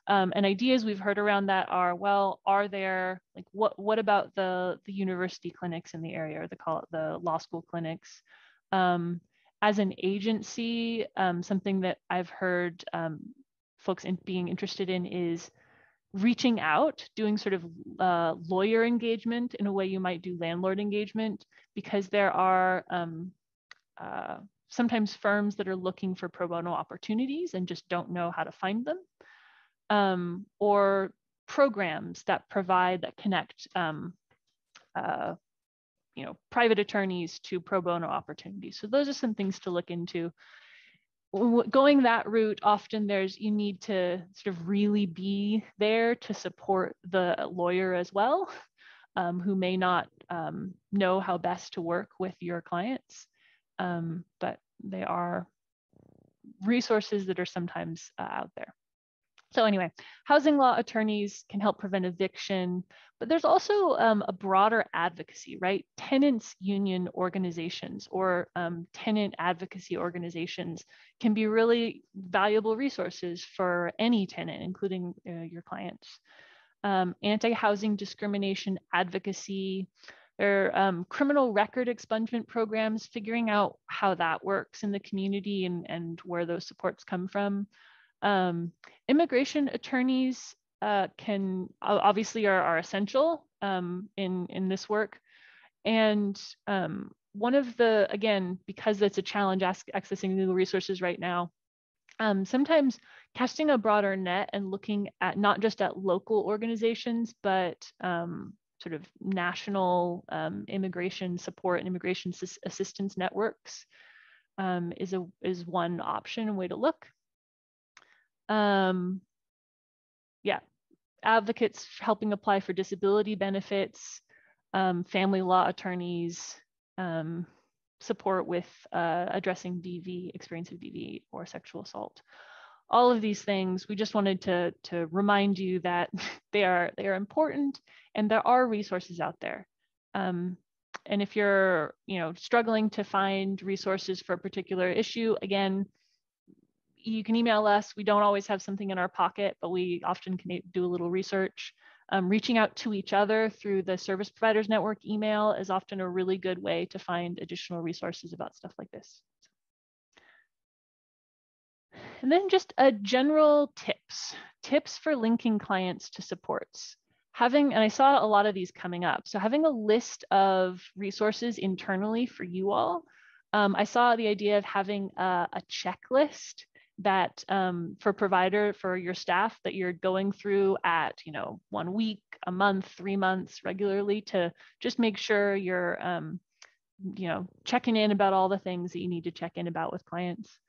And ideas we've heard around that are, well, are there, like, what about the university clinics in the area, or the law school clinics? As an agency, something that I've heard folks being interested in is reaching out, doing sort of lawyer engagement in a way you might do landlord engagement, because there are sometimes firms that are looking for pro bono opportunities and just don't know how to find them, or programs that connect private attorneys to pro bono opportunities. So those are some things to look into. Going that route, often you need to sort of really be there to support the lawyer as well, who may not know how best to work with your clients, but they are resources that are sometimes out there. So anyway, housing law attorneys can help prevent eviction, but there's also a broader advocacy, right? Tenants union organizations or tenant advocacy organizations can be really valuable resources for any tenant, including your clients. Anti-housing discrimination advocacy, or criminal record expungement programs, figuring out how that works in the community and where those supports come from. Immigration attorneys can obviously are essential in this work. And one of the, again, because it's a challenge accessing legal resources right now, sometimes casting a broader net and looking at not just at local organizations, but sort of national immigration support and immigration assistance networks is one option, way to look. Yeah, advocates helping apply for disability benefits, family law attorneys, support with addressing DV, experience of DV or sexual assault. All of these things, we just wanted to remind you that they are important, and there are resources out there. And if you're struggling to find resources for a particular issue, again, you can email us. We don't always have something in our pocket, but we often can do a little research. Reaching out to each other through the Service Providers Network email is often a really good way to find additional resources about stuff like this. And then just a general tips for linking clients to supports. And I saw a lot of these coming up. So having a list of resources internally for you all. I saw the idea of having a checklist that for your staff that you're going through at 1 week, a month, 3 months regularly, to just make sure you're checking in about all the things that you need to check in about with clients.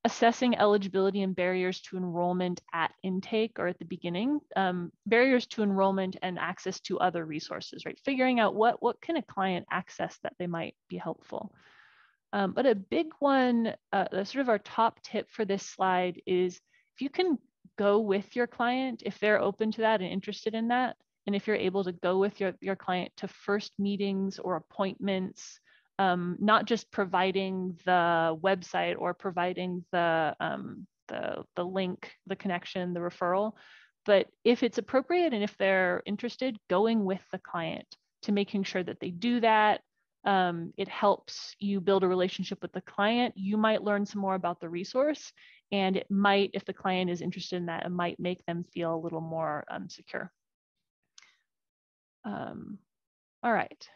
Assessing eligibility and barriers to enrollment at intake or at the beginning, barriers to enrollment and access to other resources, right? Figuring out what can a client access that they might be helpful. But a big one, sort of our top tip for this slide is if you can go with your client, if they're open to that and interested in that, and if you're able to go with your client to first meetings or appointments, not just providing the website or providing the link, the connection, the referral, but if it's appropriate and if they're interested, going with the client to making sure that they do that. It helps you build a relationship with the client. You might learn some more about the resource, and it might, if the client is interested in that, it might make them feel a little more secure. All right.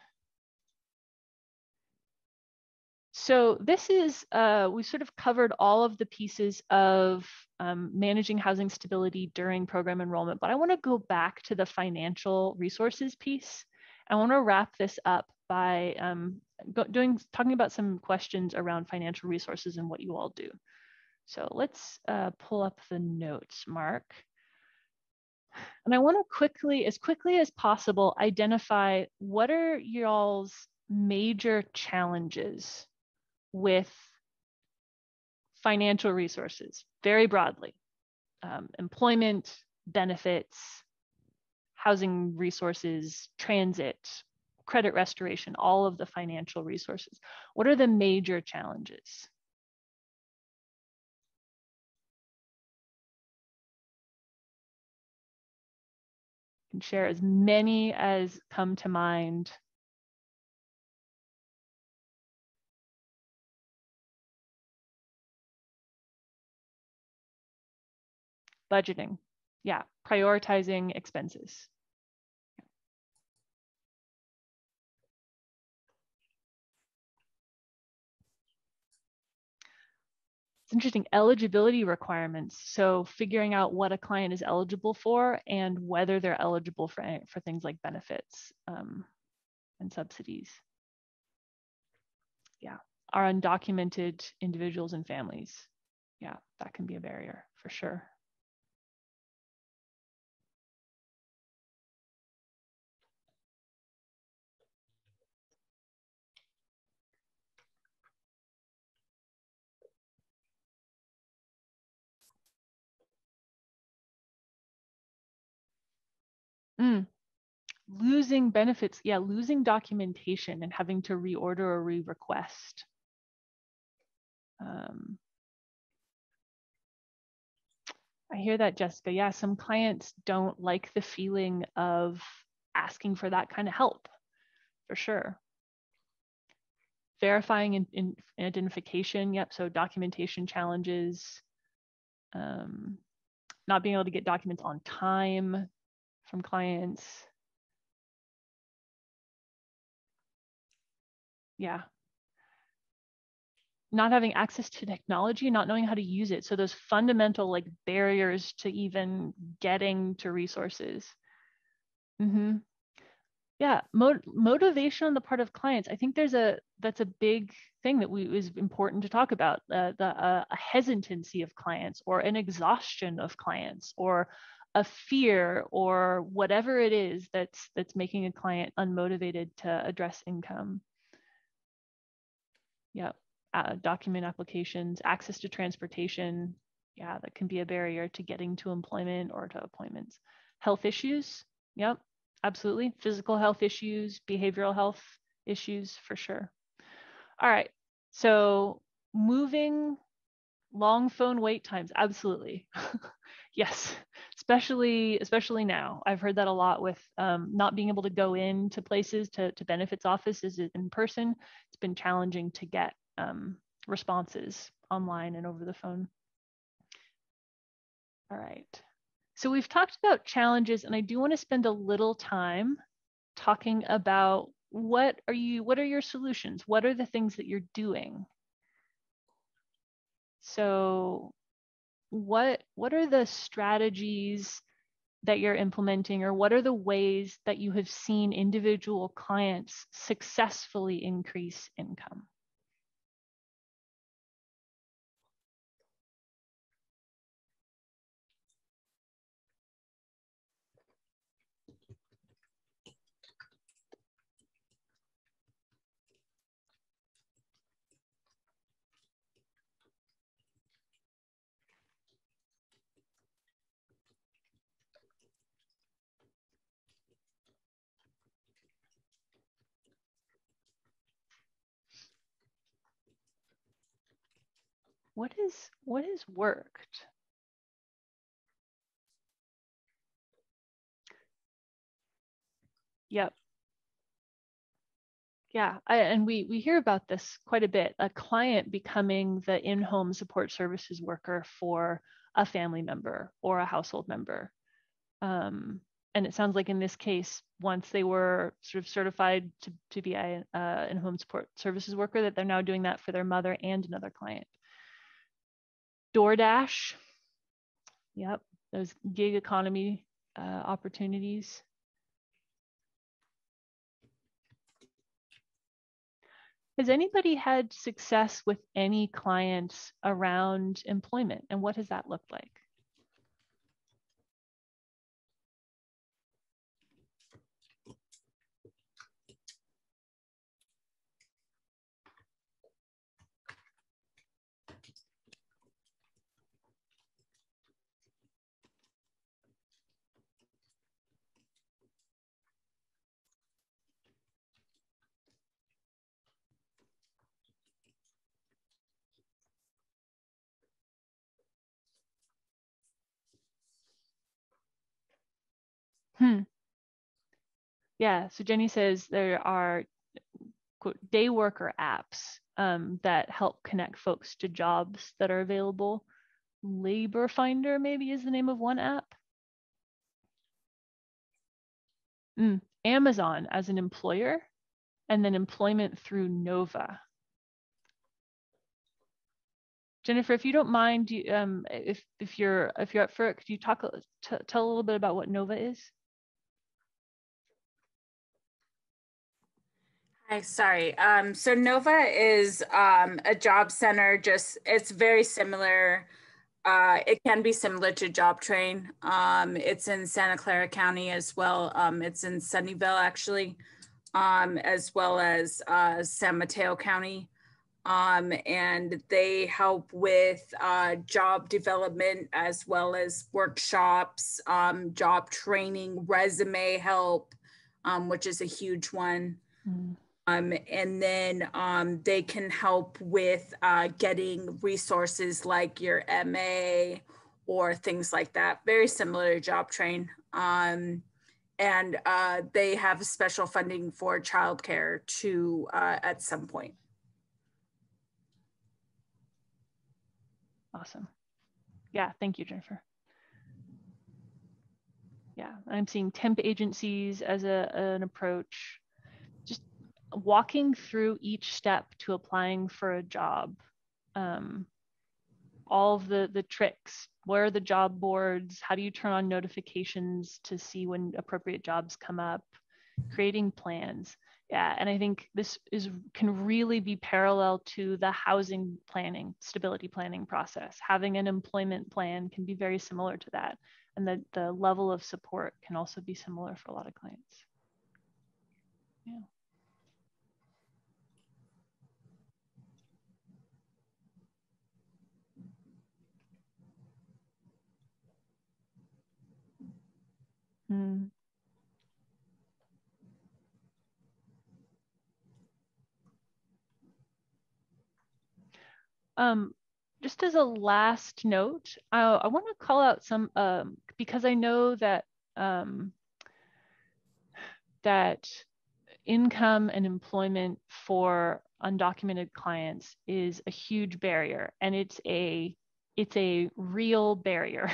So this is, we sort of covered all of the pieces of managing housing stability during program enrollment, but I want to go back to the financial resources piece. I want to wrap this up by talking about some questions around financial resources and what you all do. So let's pull up the notes, Mark. And I want to as quickly as possible, identify what are y'all's major challenges with financial resources, very broadly. Employment, benefits, housing resources, transit, credit restoration, all of the financial resources. What are the major challenges? You can share as many as come to mind. Budgeting, yeah, prioritizing expenses. It's interesting, eligibility requirements. So figuring out what a client is eligible for and whether they're eligible for things like benefits and subsidies. Yeah, our undocumented individuals and families. Yeah, that can be a barrier for sure. Losing benefits, yeah, losing documentation and having to reorder or re-request. I hear that, Jessica. Yeah, some clients don't like the feeling of asking for that kind of help, for sure. Verifying in identification, yep, so documentation challenges. Not being able to get documents on time from clients. Yeah. Not having access to technology, not knowing how to use it. So those fundamental like barriers to even getting to resources. Yeah, motivation on the part of clients. I think that's a big thing that is important to talk about. A hesitancy of clients, or an exhaustion of clients, or a fear, or whatever it is that's making a client unmotivated to address income. Yeah, document applications, access to transportation. Yeah, that can be a barrier to getting to employment or to appointments. Health issues. Yep. Absolutely. Physical health issues, behavioral health issues, for sure. All right. So moving, long phone wait times. Absolutely. Yes. Especially now. I've heard that a lot with not being able to go into places to benefits offices in person. It's been challenging to get responses online and over the phone. All right. So we've talked about challenges, and I do want to spend a little time talking about what are your solutions? What are the things that you're doing? So what are the strategies that you're implementing, or what are the ways that you have seen individual clients successfully increase income? What has worked? Yep. Yeah, and we hear about this quite a bit. A client becoming the in-home support services worker for a family member or a household member. And it sounds like in this case, once they were sort of certified to be an in-home support services worker, that they're now doing that for their mother and another client. DoorDash, yep, those gig economy opportunities. Has anybody had success with any clients around employment, and what has that looked like? Yeah, so Jenny says there are, quote, day worker apps that help connect folks to jobs that are available. Labor Finder maybe is the name of one app. Amazon as an employer, and then employment through Nova. Jennifer, if you don't mind, if you're up for it, could you tell a little bit about what Nova is? Hi, sorry. So Nova is a job center. It's very similar. It can be similar to Job Train. It's in Santa Clara County as well. It's in Sunnyvale actually, as well as San Mateo County. And they help with job development as well as workshops, job training, resume help, which is a huge one. And then they can help with getting resources like your MA or things like that, very similar to Job Train. And they have special funding for childcare too at some point. Awesome. Yeah, thank you, Jennifer. Yeah, I'm seeing temp agencies as an approach. Just walking through each step to applying for a job. All of the tricks. Where are the job boards? How do you turn on notifications to see when appropriate jobs come up? Creating plans. Yeah, and I think this can really be parallel to the housing planning, stability planning process. Having an employment plan can be very similar to that. And the level of support can also be similar for a lot of clients. Yeah. Just as a last note, I want to call out some, because I know that that income and employment for undocumented clients is a huge barrier, and it's a real barrier.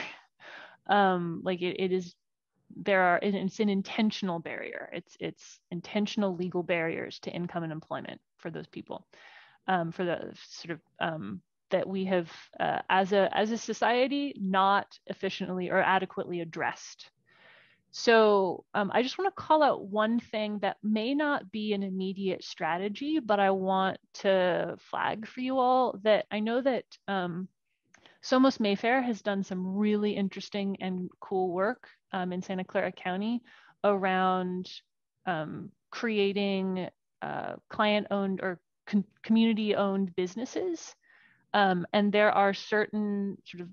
Like it is, it's an intentional barrier. It's intentional legal barriers to income and employment for those people, for the sort of that we have as a society not efficiently or adequately addressed. So I just want to call out one thing that may not be an immediate strategy, but I want to flag for you all that I know that Somos Mayfair has done some really interesting and cool work in Santa Clara County around creating client-owned or community-owned businesses. And there are certain sort of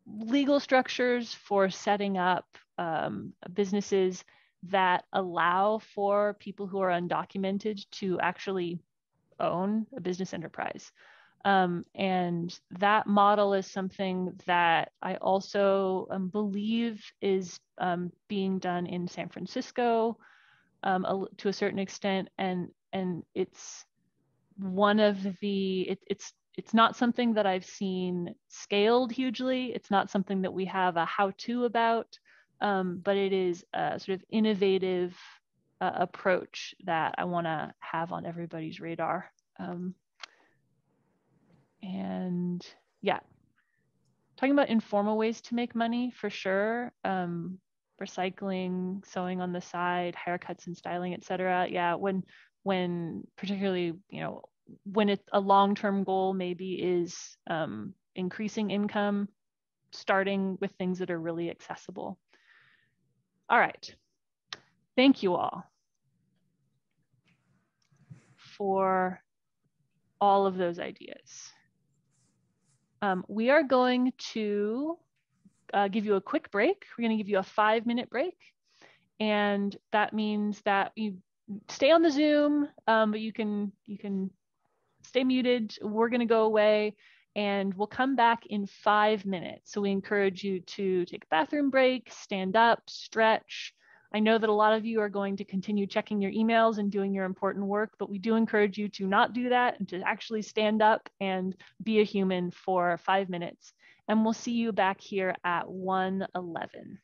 legal structures for setting up businesses that allow for people who are undocumented to actually own a business enterprise. And that model is something that I also believe is being done in San Francisco to a certain extent, and it's one of the it's not something that I've seen scaled hugely. It's not something that we have a how-to about, but it is a sort of innovative approach that I want to have on everybody's radar. And yeah, talking about informal ways to make money for sure. Recycling, sewing on the side, haircuts and styling, etc. Yeah, when particularly, when it's a long-term goal maybe is increasing income, starting with things that are really accessible. All right, thank you all for all of those ideas. We are going to give you a quick break. We're going to give you a 5-minute break. And that means that you stay on the Zoom, but you can stay muted. We're going to go away and we'll come back in 5 minutes. So we encourage you to take a bathroom break, stand up, stretch, I know that a lot of you are going to continue checking your emails and doing your important work, but we do encourage you to not do that and to actually stand up and be a human for 5 minutes. And we'll see you back here at 1:11.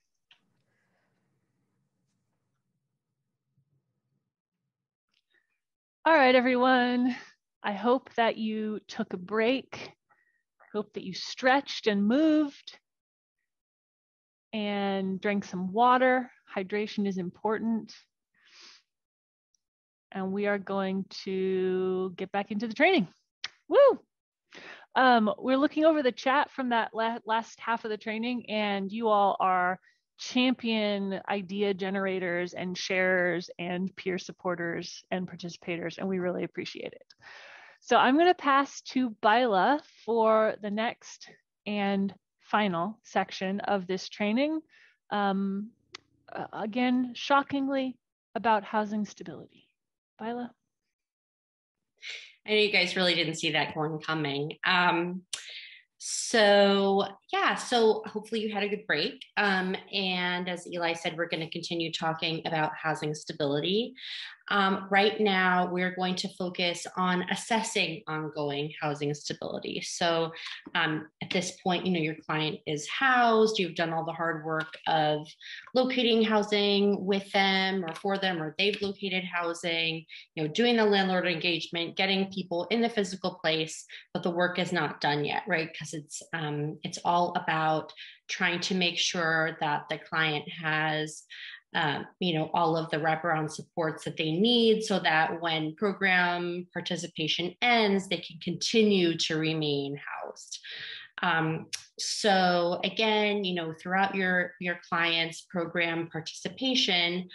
All right, everyone. I hope that you took a break. Hope that you stretched and moved and drank some water. Hydration is important. And we are going to get back into the training. Woo! We're looking over the chat from that last half of the training, and you all are champion idea generators and sharers and peer supporters and participators, and we really appreciate it. So I'm going to pass to Byla for the next and final section of this training. Again, shockingly, about housing stability. Byla? I know you guys really didn't see that one coming. So hopefully you had a good break. And as Eli said, we're going to continue talking about housing stability. Right now, we're going to focus on assessing ongoing housing stability. So at this point, your client is housed, you've done all the hard work of locating housing with them or for them, or they've located housing, doing the landlord engagement, getting people in the physical place, but the work is not done yet, right? Because it's all about trying to make sure that the client has all of the wraparound supports that they need so that when program participation ends, they can continue to remain housed. So again, throughout your client's program participation,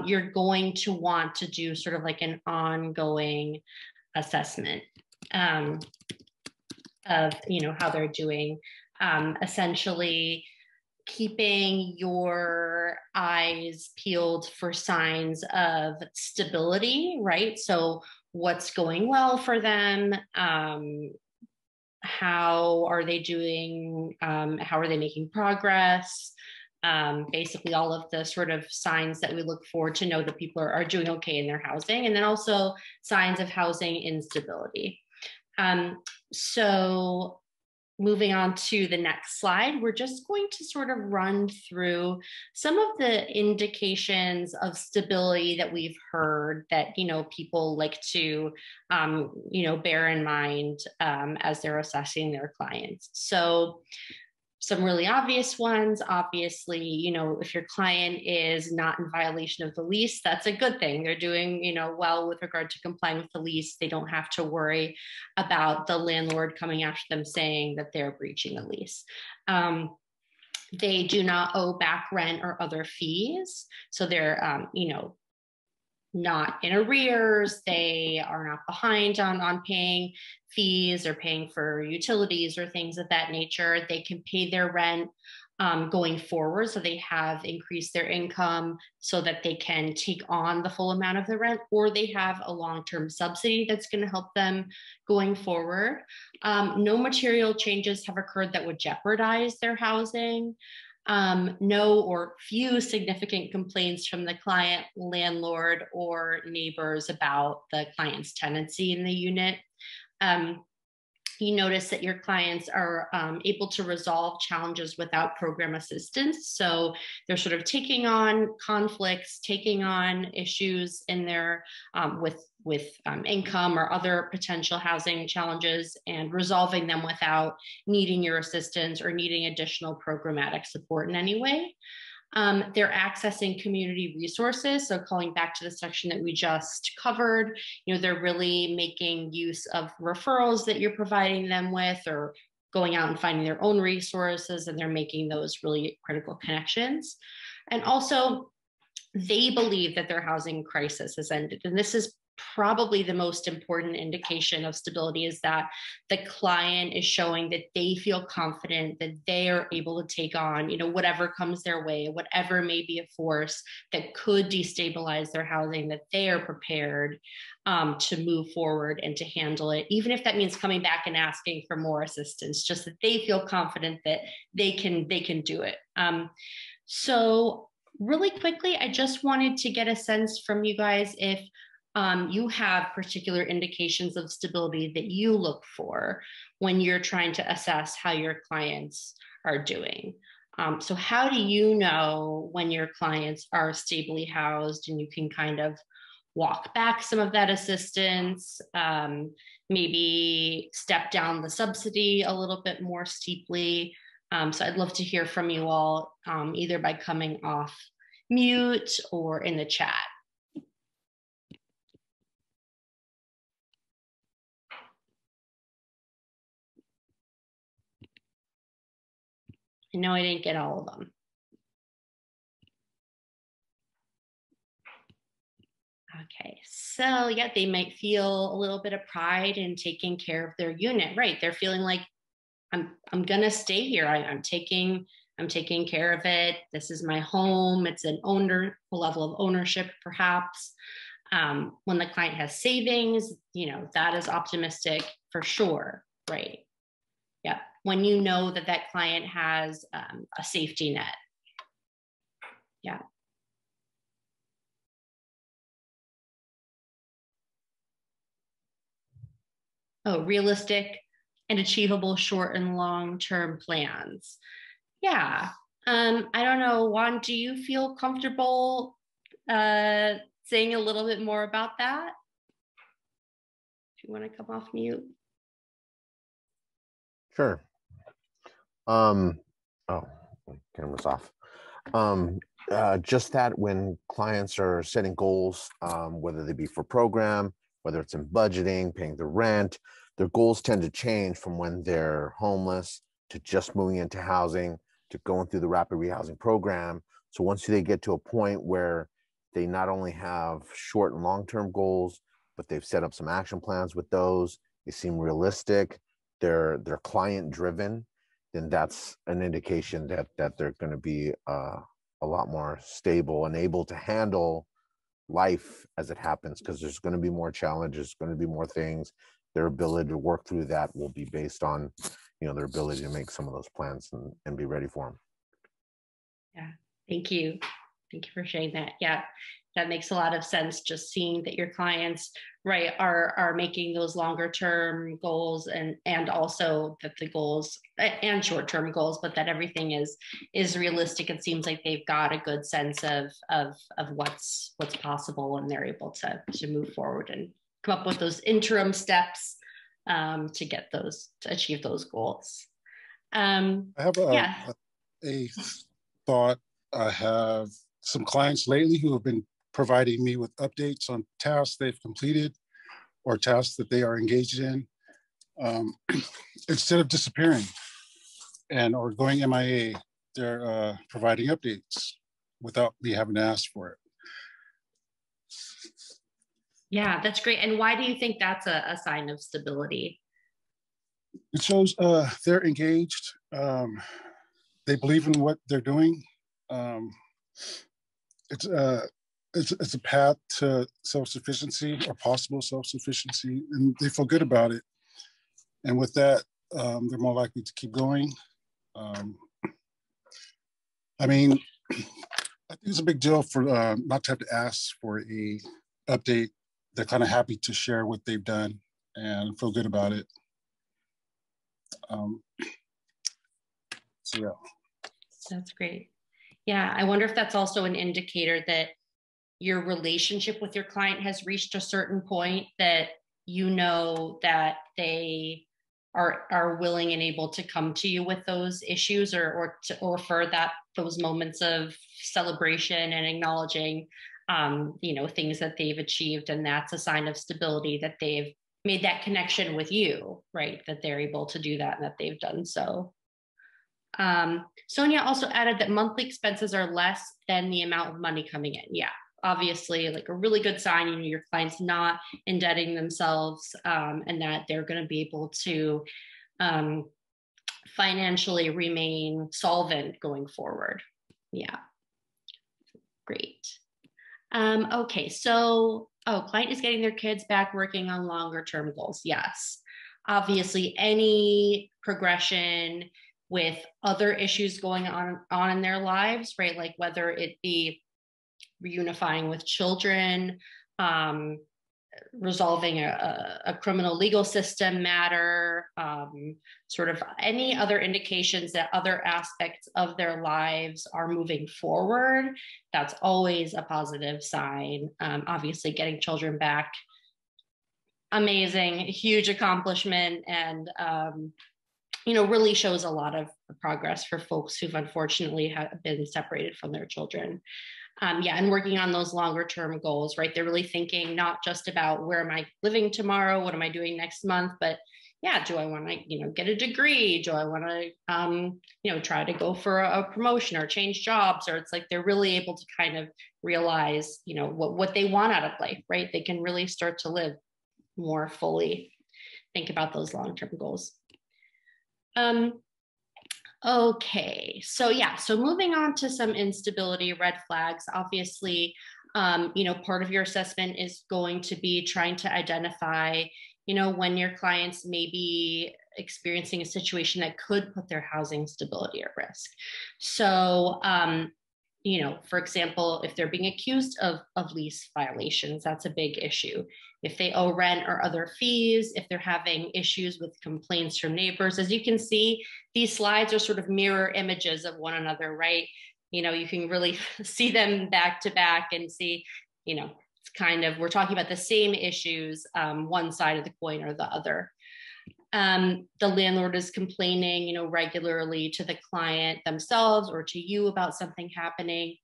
you're going to want to do sort of like an ongoing assessment of, how they're doing, essentially keeping your eyes peeled for signs of stability, right? So what's going well for them? How are they doing? How are they making progress? Basically all of the sort of signs that we look for to know that people are doing okay in their housing, and then also signs of housing instability. So moving on to the next slide, we're just going to sort of run through some of the indications of stability that we've heard that, people like to, bear in mind as they're assessing their clients. So some really obvious ones, obviously, if your client is not in violation of the lease, that's a good thing. They're doing, well with regard to complying with the lease. They don't have to worry about the landlord coming after them saying that they're breaching the lease. They do not owe back rent or other fees. So they're, not in arrears. They are not behind on paying fees or paying for utilities or things of that nature. They can pay their rent going forward. So they have increased their income so that they can take on the full amount of the rent, or they have a long-term subsidy that's going to help them going forward. No material changes have occurred that would jeopardize their housing. No or few significant complaints from the client, landlord, or neighbors about the client's tenancy in the unit. You notice that your clients are able to resolve challenges without program assistance. So they're sort of taking on conflicts, taking on issues in their with income or other potential housing challenges and resolving them without needing your assistance or needing additional programmatic support in any way. They're accessing community resources. So calling back to the section that we just covered, they're really making use of referrals that you're providing them with, or going out and finding their own resources, and they're making those really critical connections. And also, they believe that their housing crisis has ended. And this is probably the most important indication of stability, is that the client is showing that they feel confident that they are able to take on, whatever comes their way, whatever may be a force that could destabilize their housing, that they are prepared to move forward and to handle it, even if that means coming back and asking for more assistance, just that they feel confident that they can do it. So really quickly, I just wanted to get a sense from you guys if you have particular indications of stability that you look for when you're trying to assess how your clients are doing. So how do you know when your clients are stably housed and you can kind of walk back some of that assistance, maybe step down the subsidy a little bit more steeply? So I'd love to hear from you all, either by coming off mute or in the chat. I know I didn't get all of them. Okay, so yeah, they might feel a little bit of pride in taking care of their unit, right? They're feeling like I'm gonna stay here. I'm taking care of it. This is my home. It's a level of ownership, perhaps. When the client has savings, that is optimistic for sure, right? Yeah, when you know that that client has a safety net. Yeah. Oh, realistic and achievable short and long-term plans. Yeah. I don't know, Juan, do you feel comfortable saying a little bit more about that? If you want to come off mute. Sure. Camera's off. Just that when clients are setting goals, whether they be for program, whether it's in budgeting, paying the rent, their goals tend to change from when they're homeless to just moving into housing to going through the rapid rehousing program. So once they get to a point where they not only have short and long-term goals, but they've set up some action plans with those, they seem realistic, they're client driven, then that's an indication that they're going to be a lot more stable and able to handle life as it happens, because there's going to be more challenges, going to be more things. Their ability to work through that will be based on, their ability to make some of those plans and be ready for them. Yeah, thank you. Thank you for sharing that. Yeah, that makes a lot of sense. Just seeing that your clients, right, are making those longer term goals and also that the goals and short term goals, but that everything is realistic. It seems like they've got a good sense of what's possible, and they're able to move forward and come up with those interim steps to achieve those goals. I have a thought. I have some clients lately who have been providing me with updates on tasks they've completed or tasks that they are engaged in, instead of disappearing or going MIA. They're providing updates without me having to ask for it. Yeah, that's great. And why do you think that's a sign of stability? It shows they're engaged. They believe in what they're doing. It's a path to self-sufficiency or possible self-sufficiency, and they feel good about it. And with that, they're more likely to keep going. I think it's a big deal for not to have to ask for a update. They're kind of happy to share what they've done and feel good about it. So yeah. That's great. Yeah, I wonder if that's also an indicator that your relationship with your client has reached a certain point that that they are willing and able to come to you with those issues or for those moments of celebration and acknowledging things that they've achieved, and that's a sign of stability that they've made that connection with you, right? That they're able to do that and that they've done so. Sonia also added that monthly expenses are less than the amount of money coming in. Yeah, obviously, like a really good sign, your client's not indebting themselves, and that they're going to be able to financially remain solvent going forward. Yeah, great. Okay, so, client is getting their kids back, working on longer term goals. Yes, obviously any progression with other issues going on in their lives, right? Like whether it be reunifying with children, resolving a criminal legal system matter, sort of any other indications that other aspects of their lives are moving forward. That's always a positive sign. Obviously, getting children back, amazing, huge accomplishment, and really shows a lot of progress for folks who've unfortunately have been separated from their children. And working on those longer term goals, right? They're really thinking not just about where am I living tomorrow, what am I doing next month, but do I want to, get a degree? Do I want to, try to go for a promotion or change jobs? Or it's like they're really able to kind of realize, what they want out of life, right? They can really start to live more fully, think about those long term goals. Okay, so moving on to some instability red flags. Obviously, part of your assessment is going to be trying to identify, when your clients may be experiencing a situation that could put their housing stability at risk. So, for example, if they're being accused of lease violations, that's a big issue. If they owe rent or other fees, if they're having issues with complaints from neighbors. As you can see, these slides are sort of mirror images of one another, right? You can really see them back to back and see, it's kind of, we're talking about the same issues, one side of the coin or the other. The landlord is complaining, regularly to the client themselves or to you about something happening.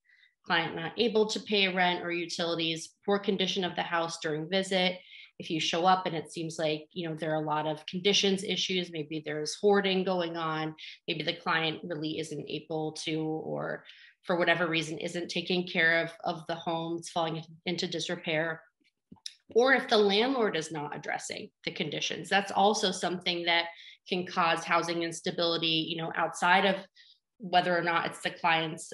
Client not able to pay rent or utilities, poor condition of the house during visit. If you show up and it seems like, there are a lot of conditions issues, maybe there's hoarding going on, maybe the client really isn't able to, or for whatever reason, isn't taking care of the home, it's falling into disrepair. Or if the landlord is not addressing the conditions, that's also something that can cause housing instability, outside of whether or not it's the client's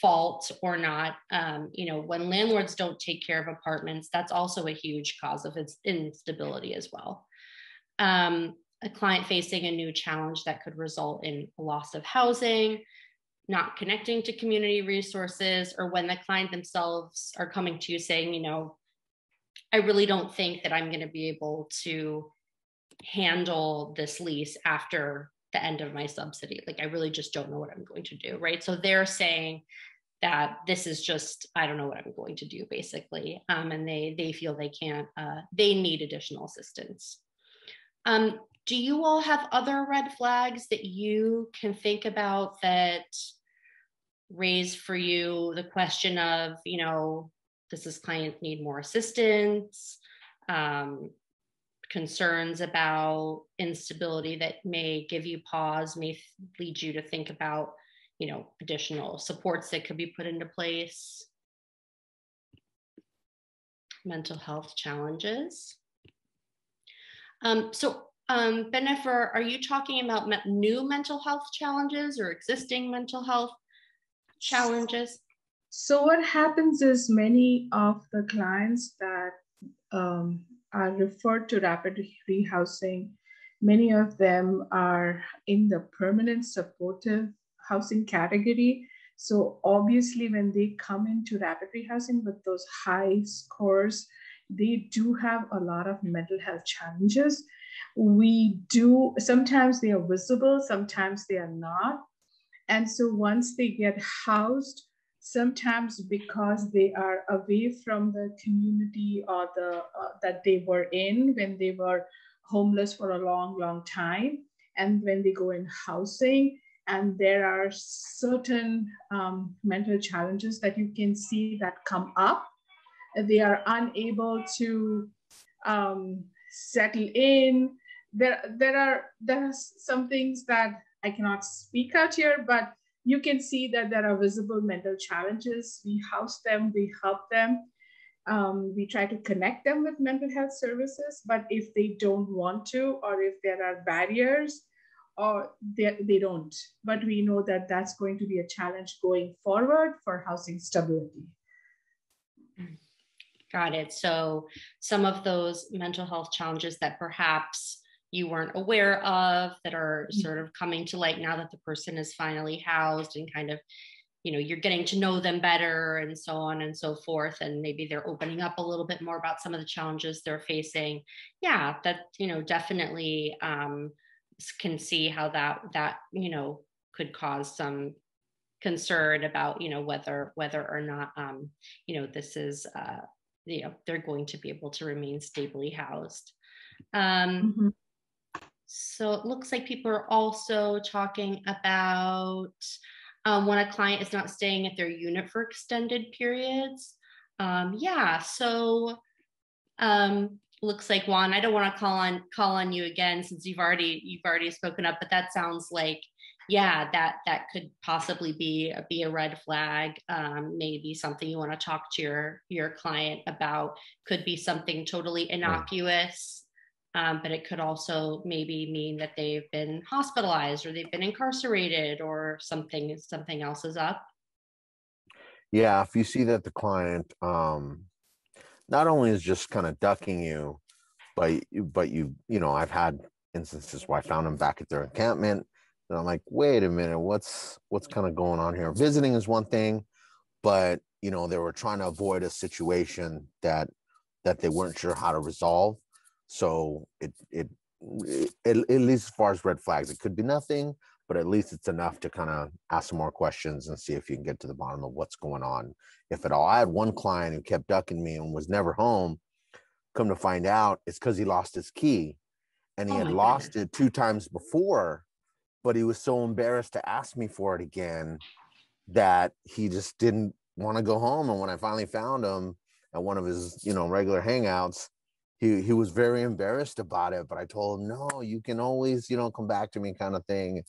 fault or not. When landlords don't take care of apartments, that's also a huge cause of its instability as well. A client facing a new challenge that could result in loss of housing, not connecting to community resources, or when the client themselves are coming to you saying, I really don't think that I'm going to be able to handle this lease after the end of my subsidy. Like, I really just don't know what I'm going to do, right? So they're saying that this is just, I don't know what I'm going to do, basically. And they feel they can't, they need additional assistance. Do you all have other red flags that you can think about that raise for you the question of, does this client need more assistance? Concerns about instability that may give you pause, may lead you to think about, additional supports that could be put into place. Mental health challenges. Bennifer, are you talking about new mental health challenges or existing mental health challenges? So what happens is many of the clients that are referred to rapid rehousing, many of them are in the permanent supportive housing category. So obviously when they come into rapid rehousing with those high scores, they do have a lot of mental health challenges. Sometimes they are visible, sometimes they are not. And so once they get housed, sometimes because they are away from the community or that they were in when they were homeless for a long, long time, and when they go in housing, and there are certain mental challenges that you can see that come up, they are unable to settle in. There are some things that I cannot speak out here, but you can see that there are visible mental challenges. We house them, we help them. We try to connect them with mental health services, but if they don't want to, or if there are barriers, or they don't. But we know that that's going to be a challenge going forward for housing stability. Got it. So some of those mental health challenges that perhaps you weren't aware of that are sort of coming to light now that the person is finally housed, and kind of, you know, you're getting to know them better and so on and so forth, and maybe they're opening up a little bit more about some of the challenges they're facing. Yeah, that, you know, definitely can see how that you know, could cause some concern about, you know, whether or not you know, this is you know, they're going to be able to remain stably housed. So it looks like people are also talking about when a client is not staying at their unit for extended periods. Yeah, so looks like, Juan, I don't want to call on you again since you've already spoken up, but that sounds like, yeah, that could possibly be a red flag. Maybe something you want to talk to your client about. Could be something totally innocuous, but it could also maybe mean that they've been hospitalized or they've been incarcerated or something else is up. Yeah, if you see that the client not only is just kind of ducking you, but you know, I've had instances where I found them back at their encampment, and I'm like, wait a minute, what's kind of going on here? Visiting is one thing, but you know, they were trying to avoid a situation that they weren't sure how to resolve. So it at least as far as red flags, it could be nothing, but at least it's enough to kind of ask some more questions and see if you can get to the bottom of what's going on, if at all. I had one client who kept ducking me and was never home. Come to find out, it's because he lost his key, and he had lost it 2 times before, but he was so embarrassed to ask me for it again that he just didn't want to go home. And when I finally found him at one of his, you know, regular hangouts, he was very embarrassed about it, but I told him, no, you can always, you know, come back to me, kind of thing.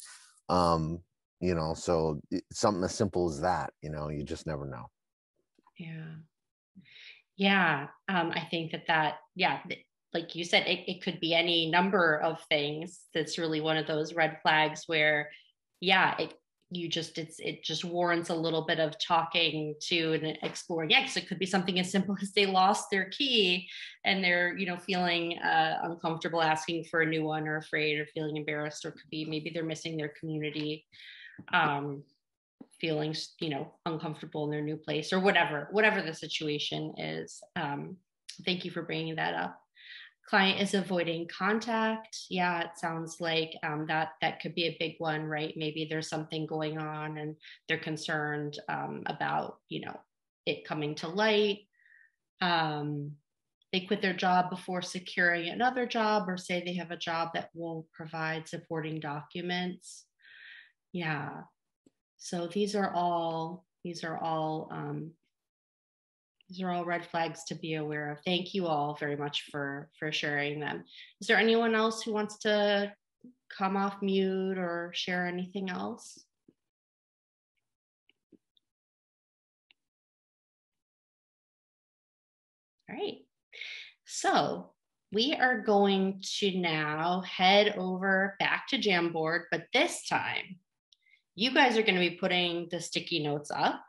You know, so something as simple as that, you know, you just never know. Yeah. I think that like you said, it could be any number of things. That's really one of those red flags where, yeah, it just warrants a little bit of talking to and exploring. Yeah, because it could be something as simple as they lost their key and they're, you know, feeling uncomfortable asking for a new one, or afraid, or feeling embarrassed, or it could be maybe they're missing their community, feeling, you know, uncomfortable in their new place, or whatever the situation is. Thank you for bringing that up. Client is avoiding contact. Yeah, it sounds like that could be a big one, right? Maybe there's something going on and they're concerned about, you know, it coming to light. They quit their job before securing another job, or say they have a job that won't provide supporting documents. Yeah. So these are all red flags to be aware of. Thank you all very much for sharing them. Is there anyone else who wants to come off mute or share anything else? All right. So we are going to now head over back to Jamboard, but this time you guys are going to be putting the sticky notes up.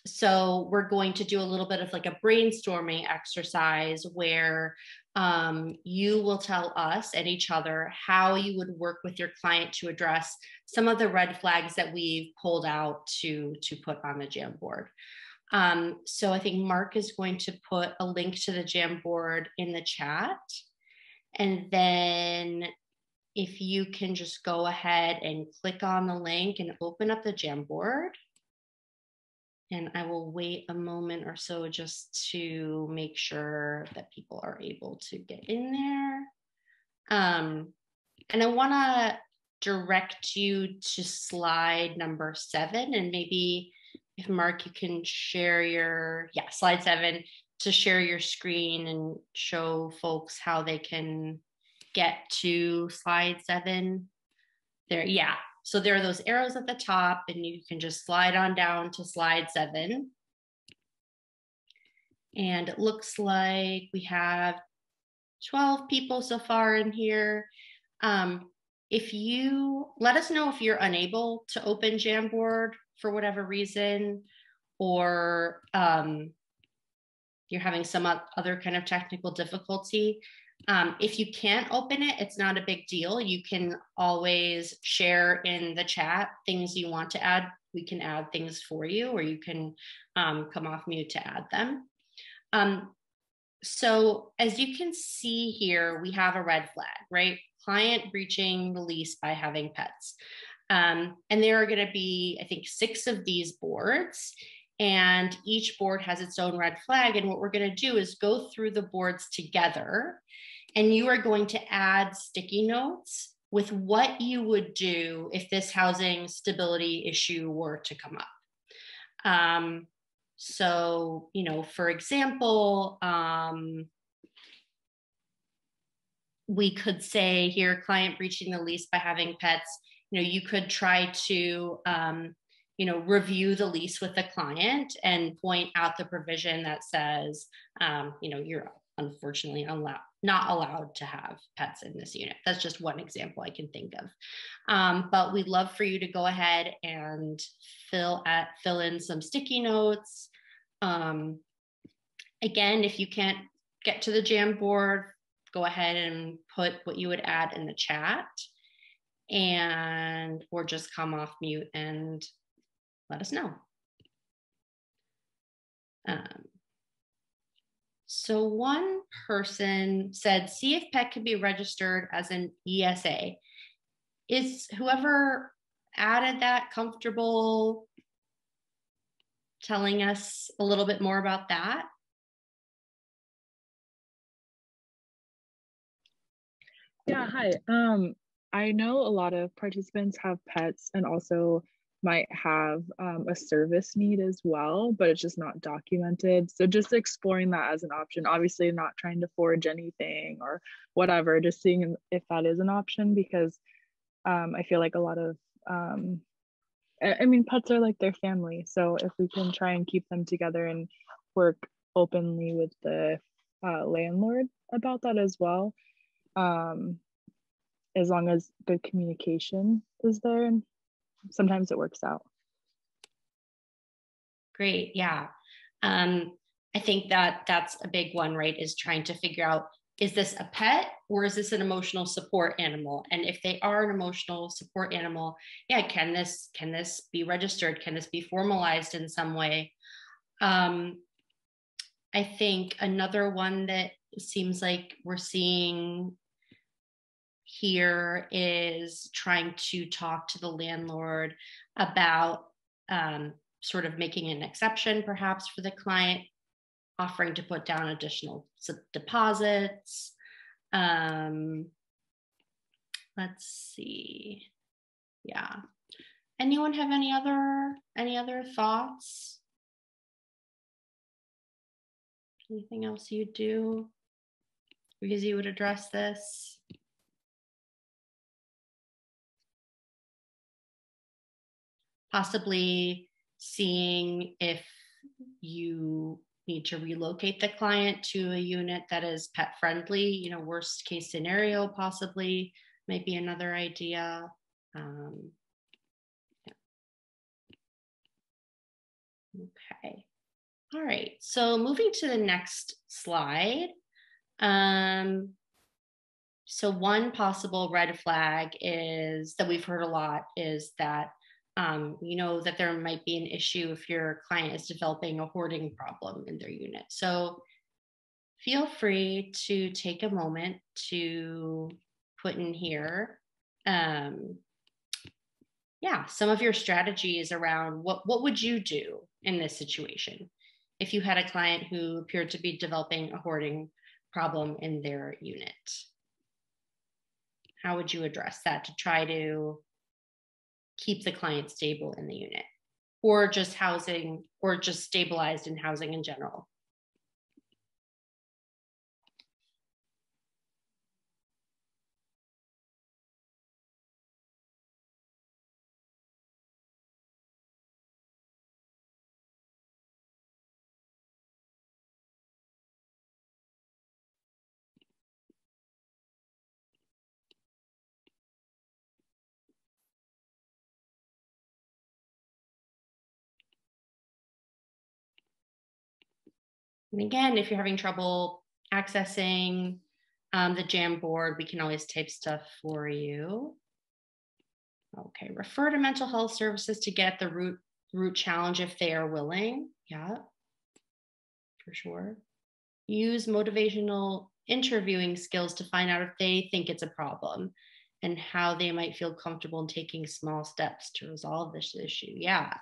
So we're going to do a little bit of like a brainstorming exercise where you will tell us and each other how you would work with your client to address some of the red flags that we've pulled out to put on the Jamboard. So I think Mark is going to put a link to the Jamboard in the chat. And then if you can just go ahead and click on the link and open up the Jamboard. And I will wait a moment or so just to make sure that people are able to get in there. And I want to direct you to slide number 7, and maybe if Mark, you can share your, slide 7, to share your screen and show folks how they can get to slide 7 there. Yeah. So there are those arrows at the top, and you can just slide on down to slide 7. And it looks like we have 12 people so far in here. If you let us know if you're unable to open Jamboard for whatever reason, or you're having some other kind of technical difficulty, If you can't open it, it's not a big deal. You can always share in the chat things you want to add. We can add things for you, or you can come off mute to add them. So as you can see here, we have a red flag, right? Client breaching the lease by having pets. And there are going to be, I think, 6 of these boards, and each board has its own red flag. And what we're going to do is go through the boards together, and you are going to add sticky notes with what you would do if this housing stability issue were to come up. So, you know, for example, we could say here, client breaching the lease by having pets. You know, you could try to, you know, review the lease with the client and point out the provision that says, you know, you're unfortunately not allowed to have pets in this unit. That's just one example I can think of. But we'd love for you to go ahead and fill in some sticky notes. Again, if you can't get to the Jamboard, go ahead and put what you would add in the chat, and or just come off mute and let us know. So one person said, see if pet can be registered as an ESA. Is whoever added that comfortable telling us a little bit more about that? Yeah, hi. I know a lot of participants have pets and also might have a service need as well, but it's just not documented. So just exploring that as an option, obviously not trying to forge anything or whatever, just seeing if that is an option, because I feel like a lot of, I mean, pets are like their family. So if we can try and keep them together and work openly with the landlord about that as well, as long as good communication is there, and sometimes it works out. Great, yeah. I think that's a big one, right? Is trying to figure out, is this a pet or is this an emotional support animal? And if they are an emotional support animal, yeah, can this be registered? Can this be formalized in some way? I think another one that seems like we're seeing here is trying to talk to the landlord about sort of making an exception perhaps for the client, offering to put down additional deposits. Let's see. Yeah. Anyone have any other thoughts? Anything else you do because you would address this? Possibly seeing if you need to relocate the client to a unit that is pet friendly, you know, worst case scenario, possibly might be another idea. Yeah. Okay. All right. So moving to the next slide. So one possible red flag is that we've heard a lot is that you know, that there might be an issue if your client is developing a hoarding problem in their unit. So feel free to take a moment to put in here, yeah, some of your strategies around what would you do in this situation if you had a client who appeared to be developing a hoarding problem in their unit. How would you address that to try to keep the client stable in the unit, or just housing, or just stabilized in housing in general? And again, if you're having trouble accessing the Jamboard, we can always type stuff for you. Okay, refer to mental health services to get the root challenge if they are willing. Yeah, for sure. Use motivational interviewing skills to find out if they think it's a problem and how they might feel comfortable in taking small steps to resolve this issue. Yeah.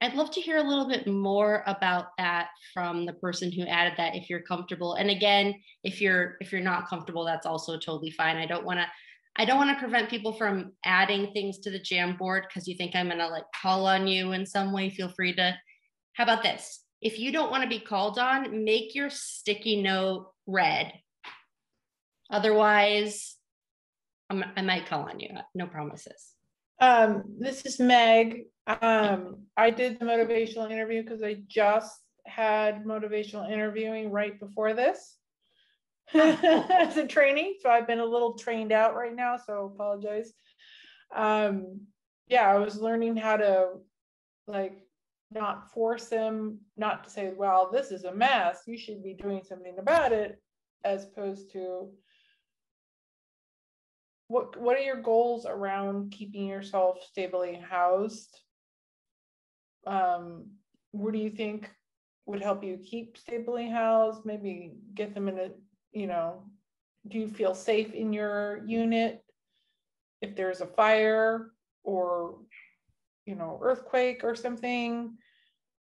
I'd love to hear a little bit more about that from the person who added that, if you're comfortable. And again, if you're not comfortable, that's also totally fine. I don't want to prevent people from adding things to the Jamboard because you think I'm going to like call on you in some way. Feel free to. How about this? If you don't want to be called on, make your sticky note red. Otherwise, I might call on you. No promises. This is Meg. I did the motivational interview because I just had motivational interviewing right before this as a training. So I've been a little trained out right now, so apologize. Yeah, I was learning how to like not force them, not to say, well, this is a mess, you should be doing something about it, as opposed to what are your goals around keeping yourself stably housed? What do you think would help you keep stably housed? Maybe get them in a, do you feel safe in your unit if there's a fire or, earthquake or something?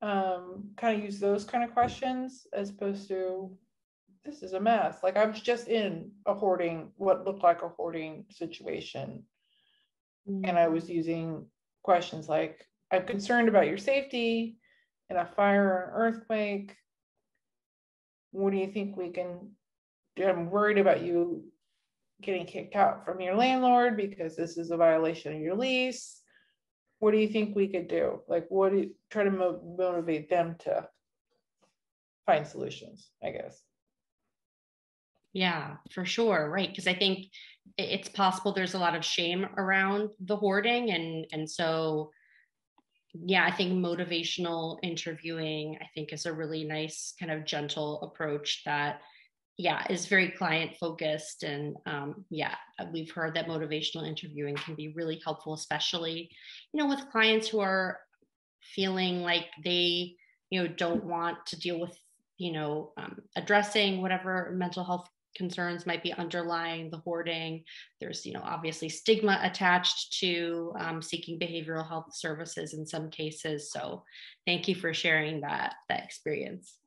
Kind of use those kind of questions as opposed to, this is a mess. Like I was just in what looked like a hoarding situation. And I was using questions like, I'm concerned about your safety in a fire or an earthquake. What do you think we can do? I'm worried about you getting kicked out from your landlord because this is a violation of your lease. What do you think we could do? Like, try to motivate them to find solutions, I guess. Yeah, for sure. Right. Because I think it's possible there's a lot of shame around the hoarding. And so, yeah, I think motivational interviewing, I think, is a really nice kind of gentle approach that, yeah, is very client focused. And yeah, we've heard that motivational interviewing can be really helpful, especially, with clients who are feeling like they, don't want to deal with, addressing whatever mental health concerns might be underlying the hoarding. There's, obviously stigma attached to seeking behavioral health services in some cases. So thank you for sharing that experience.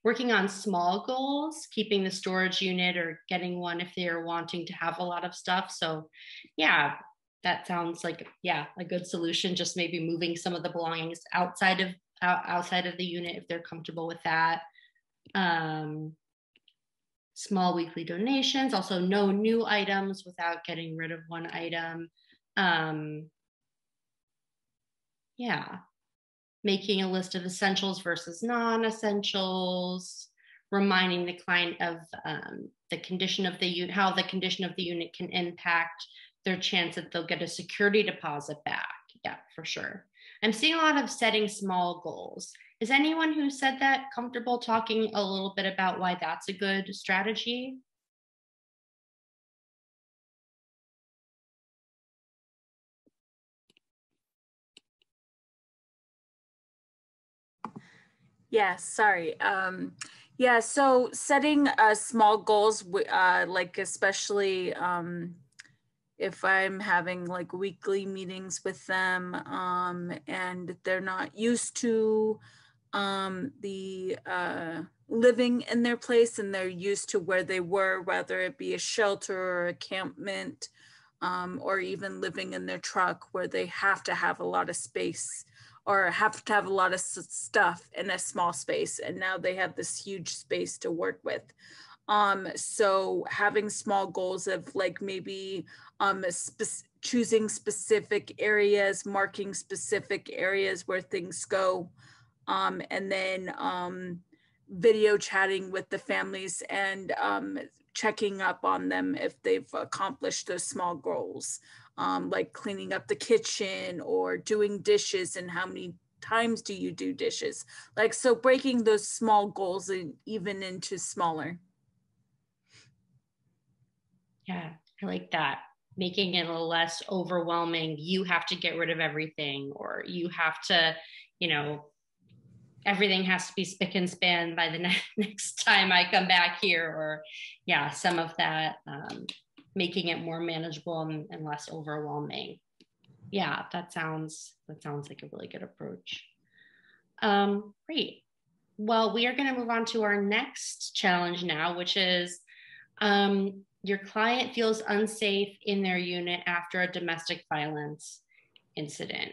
Working on small goals, keeping the storage unit or getting one if they're wanting to have a lot of stuff. So yeah, that sounds like, yeah, a good solution. Just maybe moving some of the belongings outside of the unit if they're comfortable with that. Small weekly donations, also no new items without getting rid of one item. Yeah, making a list of essentials versus non-essentials, reminding the client of the condition of the unit, how the condition of the unit can impact their chance that they'll get a security deposit back. Yeah, for sure. I'm seeing a lot of setting small goals. Is anyone who said that comfortable talking a little bit about why that's a good strategy? Yeah, sorry. Yeah, so setting small goals, like especially if I'm having like weekly meetings with them and they're not used to the living in their place and they're used to where they were, whether it be a shelter or a campment or even living in their truck where they have to have a lot of space or have to have a lot of stuff in a small space. And now they have this huge space to work with. So having small goals of like maybe choosing specific areas, marking specific areas where things go, and then video chatting with the families and checking up on them if they've accomplished those small goals, like cleaning up the kitchen or doing dishes and how many times do you do dishes? Like, so breaking those small goals even into smaller. Yeah, I like that. Making it a little less overwhelming. You have to get rid of everything, or you have to, you know, everything has to be spick and span by the next time I come back here, or yeah, some of that, making it more manageable and less overwhelming. Yeah, that sounds like a really good approach. Great. Well, we are going to move on to our next challenge now, which is your client feels unsafe in their unit after a domestic violence incident.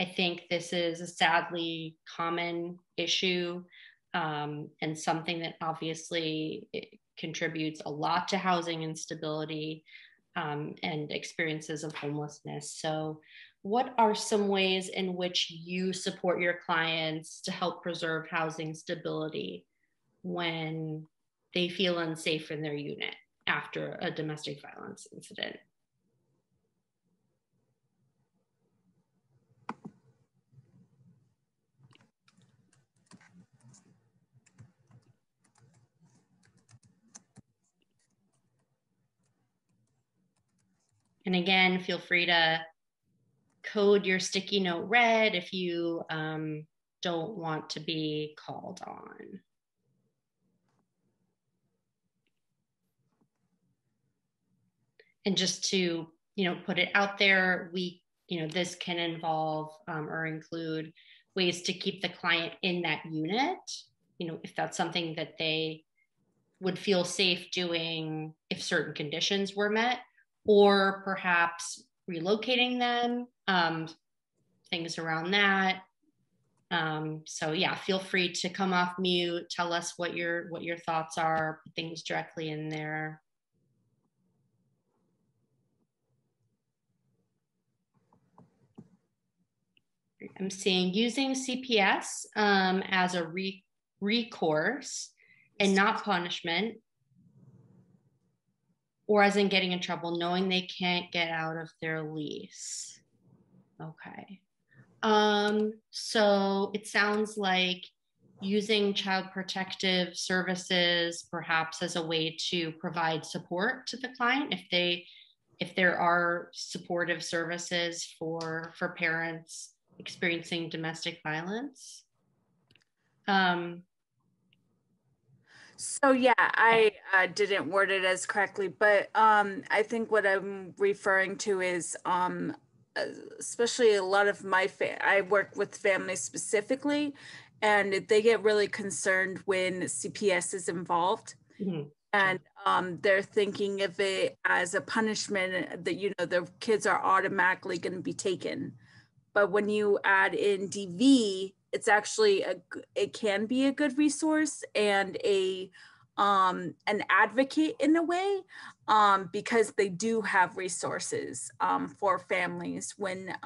I think this is a sadly common issue, and something that obviously contributes a lot to housing instability and experiences of homelessness. So what are some ways in which you support your clients to help preserve housing stability when they feel unsafe in their unit after a domestic violence incident? And again, feel free to code your sticky note red if you don't want to be called on. And just to, put it out there, this can involve or include ways to keep the client in that unit, if that's something that they would feel safe doing if certain conditions were met, or perhaps relocating them, things around that. So yeah, feel free to come off mute, tell us what your thoughts are, put things directly in there. I'm seeing using CPS as a recourse and not punishment, or as in getting in trouble, knowing they can't get out of their lease. Okay. So it sounds like using child protective services perhaps as a way to provide support to the client if there are supportive services for parents experiencing domestic violence. So yeah, I didn't word it as correctly, but I think what I'm referring to is especially a lot of I work with families specifically, and they get really concerned when CPS is involved. Mm-hmm. And they're thinking of it as a punishment that, the kids are automatically going to be taken. But when you add in DV, it's actually it can be a good resource and an advocate in a way, because they do have resources for families when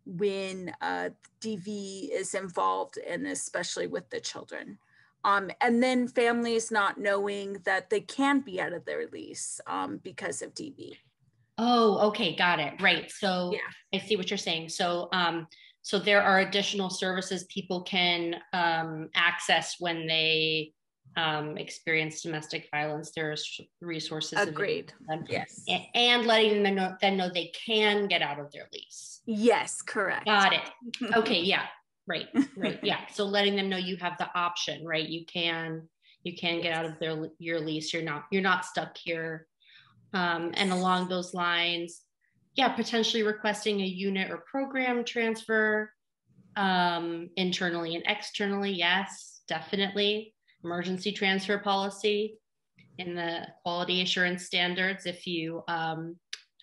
DV is involved, and especially with the children. And then families not knowing that they can be out of their lease because of DV. Oh, okay, got it. Right. So yeah. I see what you're saying. So so there are additional services people can access when they experience domestic violence. There's resources. Agreed. Yes. And letting them know they can get out of their lease. Yes, correct. Got it. Okay, yeah. Right. Yeah. So letting them know you have the option, right? You can get out of your lease. You're not stuck here. And along those lines, yeah, potentially requesting a unit or program transfer internally and externally. Yes, definitely. Emergency transfer policy in the quality assurance standards. If you,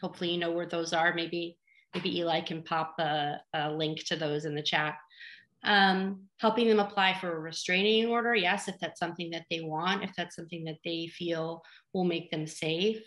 hopefully you know where those are, maybe Eli can pop a link to those in the chat. Helping them apply for a restraining order. Yes, if that's something that they want, if that's something that they feel will make them safe.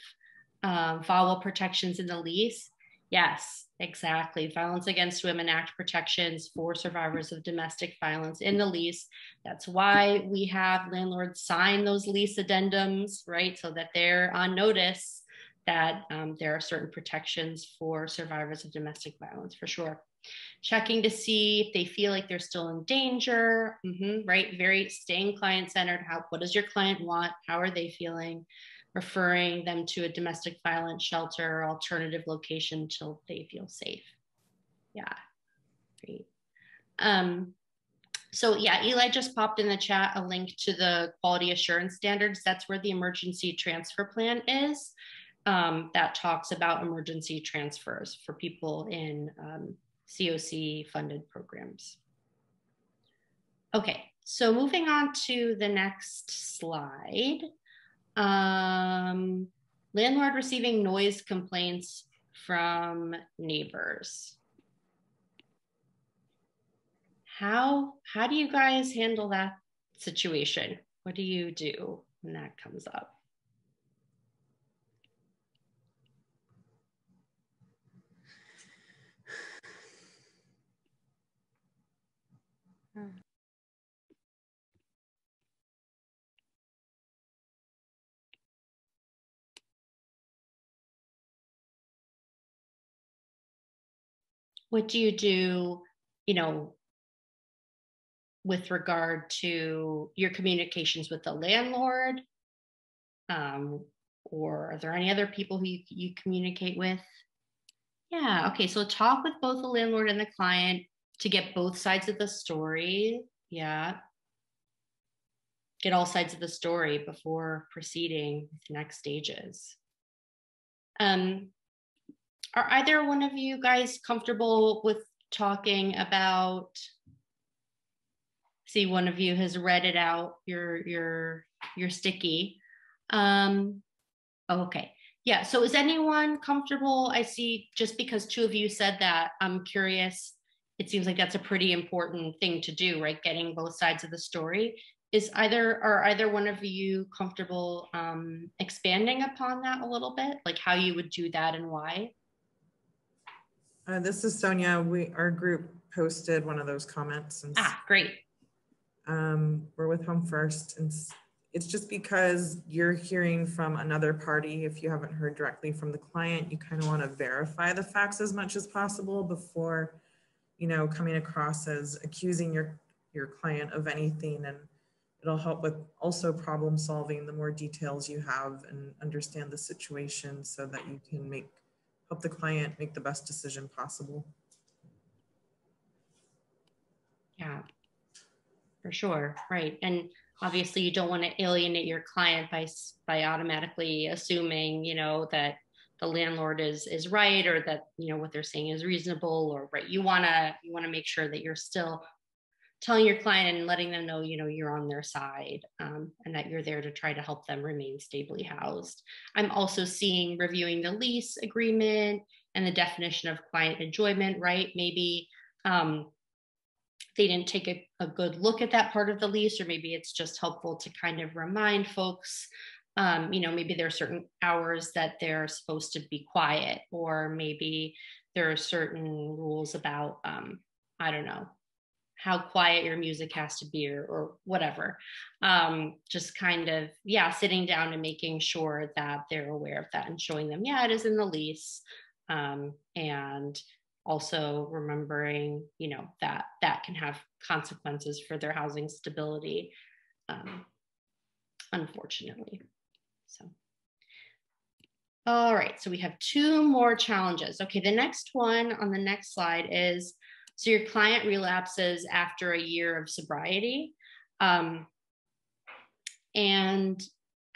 Follow protections in the lease. Yes, exactly. Violence Against Women Act protections for survivors of domestic violence in the lease. That's why we have landlords sign those lease addendums, right? So that they're on notice that there are certain protections for survivors of domestic violence, for sure. Checking to see if they feel like they're still in danger, right? Very staying client-centered. What does your client want? How are they feeling? Referring them to a domestic violence shelter or alternative location until they feel safe. Yeah, great. So yeah, Eli just popped in the chat a link to the quality assurance standards. That's where the emergency transfer plan is. That talks about emergency transfers for people in COC funded programs. Okay, so moving on to the next slide. Landlord receiving noise complaints from neighbors. How do you guys handle that situation? What do you do when that comes up? What do you do, with regard to your communications with the landlord? Or are there any other people who you communicate with? Yeah, okay, so talk with both the landlord and the client to get both sides of the story. Yeah. Get all sides of the story before proceeding with the next stages. Are either one of you guys comfortable with talking about, see, one of you has read it out, your sticky. Okay, yeah, so is anyone comfortable? I see, just because two of you said that, I'm curious. It seems like that's a pretty important thing to do, right? Getting both sides of the story. Are either one of you comfortable expanding upon that a little bit, like how you would do that and why? This is Sonia. Our group posted one of those comments. And, great. We're with Home First, and it's just because you're hearing from another party. If you haven't heard directly from the client, you kind of want to verify the facts as much as possible before, coming across as accusing your client of anything. And it'll help with also problem solving the more details you have and understand the situation so that you can help the client make the best decision possible. Yeah, for sure, right. And obviously you don't want to alienate your client by automatically assuming, that the landlord is right, or that, what they're saying is reasonable or right. You want to make sure that you're still telling your client and letting them know, you're on their side, and that you're there to try to help them remain stably housed. I'm also seeing reviewing the lease agreement and the definition of client enjoyment, right? Maybe they didn't take a good look at that part of the lease, or maybe it's just helpful to kind of remind folks, maybe there are certain hours that they're supposed to be quiet, or maybe there are certain rules about, I don't know, how quiet your music has to be, or whatever. Just kind of, sitting down and making sure that they're aware of that and showing them, it is in the lease. And also remembering, that can have consequences for their housing stability, unfortunately. So, all right, so we have two more challenges. Okay, the next one on the next slide is, so your client relapses after a year of sobriety. And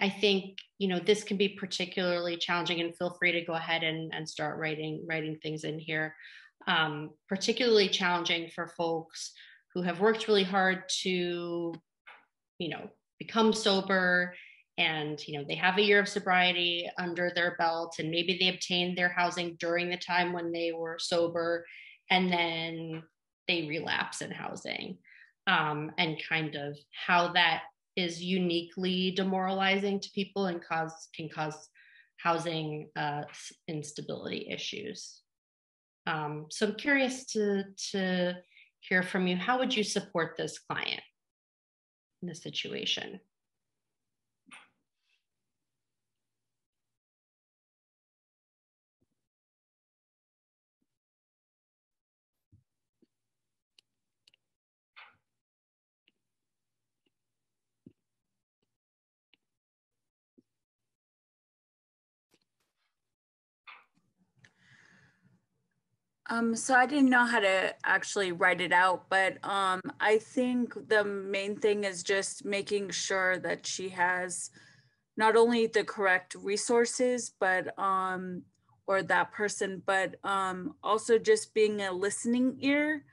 I think, this can be particularly challenging, and feel free to go ahead and start writing things in here. Particularly challenging for folks who have worked really hard to, become sober, and, they have a year of sobriety under their belt, and maybe they obtained their housing during the time when they were sober, and then they relapse in housing, and kind of how that is uniquely demoralizing to people and can cause housing instability issues. So I'm curious to hear from you. How would you support this client in this situation? So I didn't know how to actually write it out, but I think the main thing is just making sure that she has not only the correct resources, but or that person, but also just being a listening ear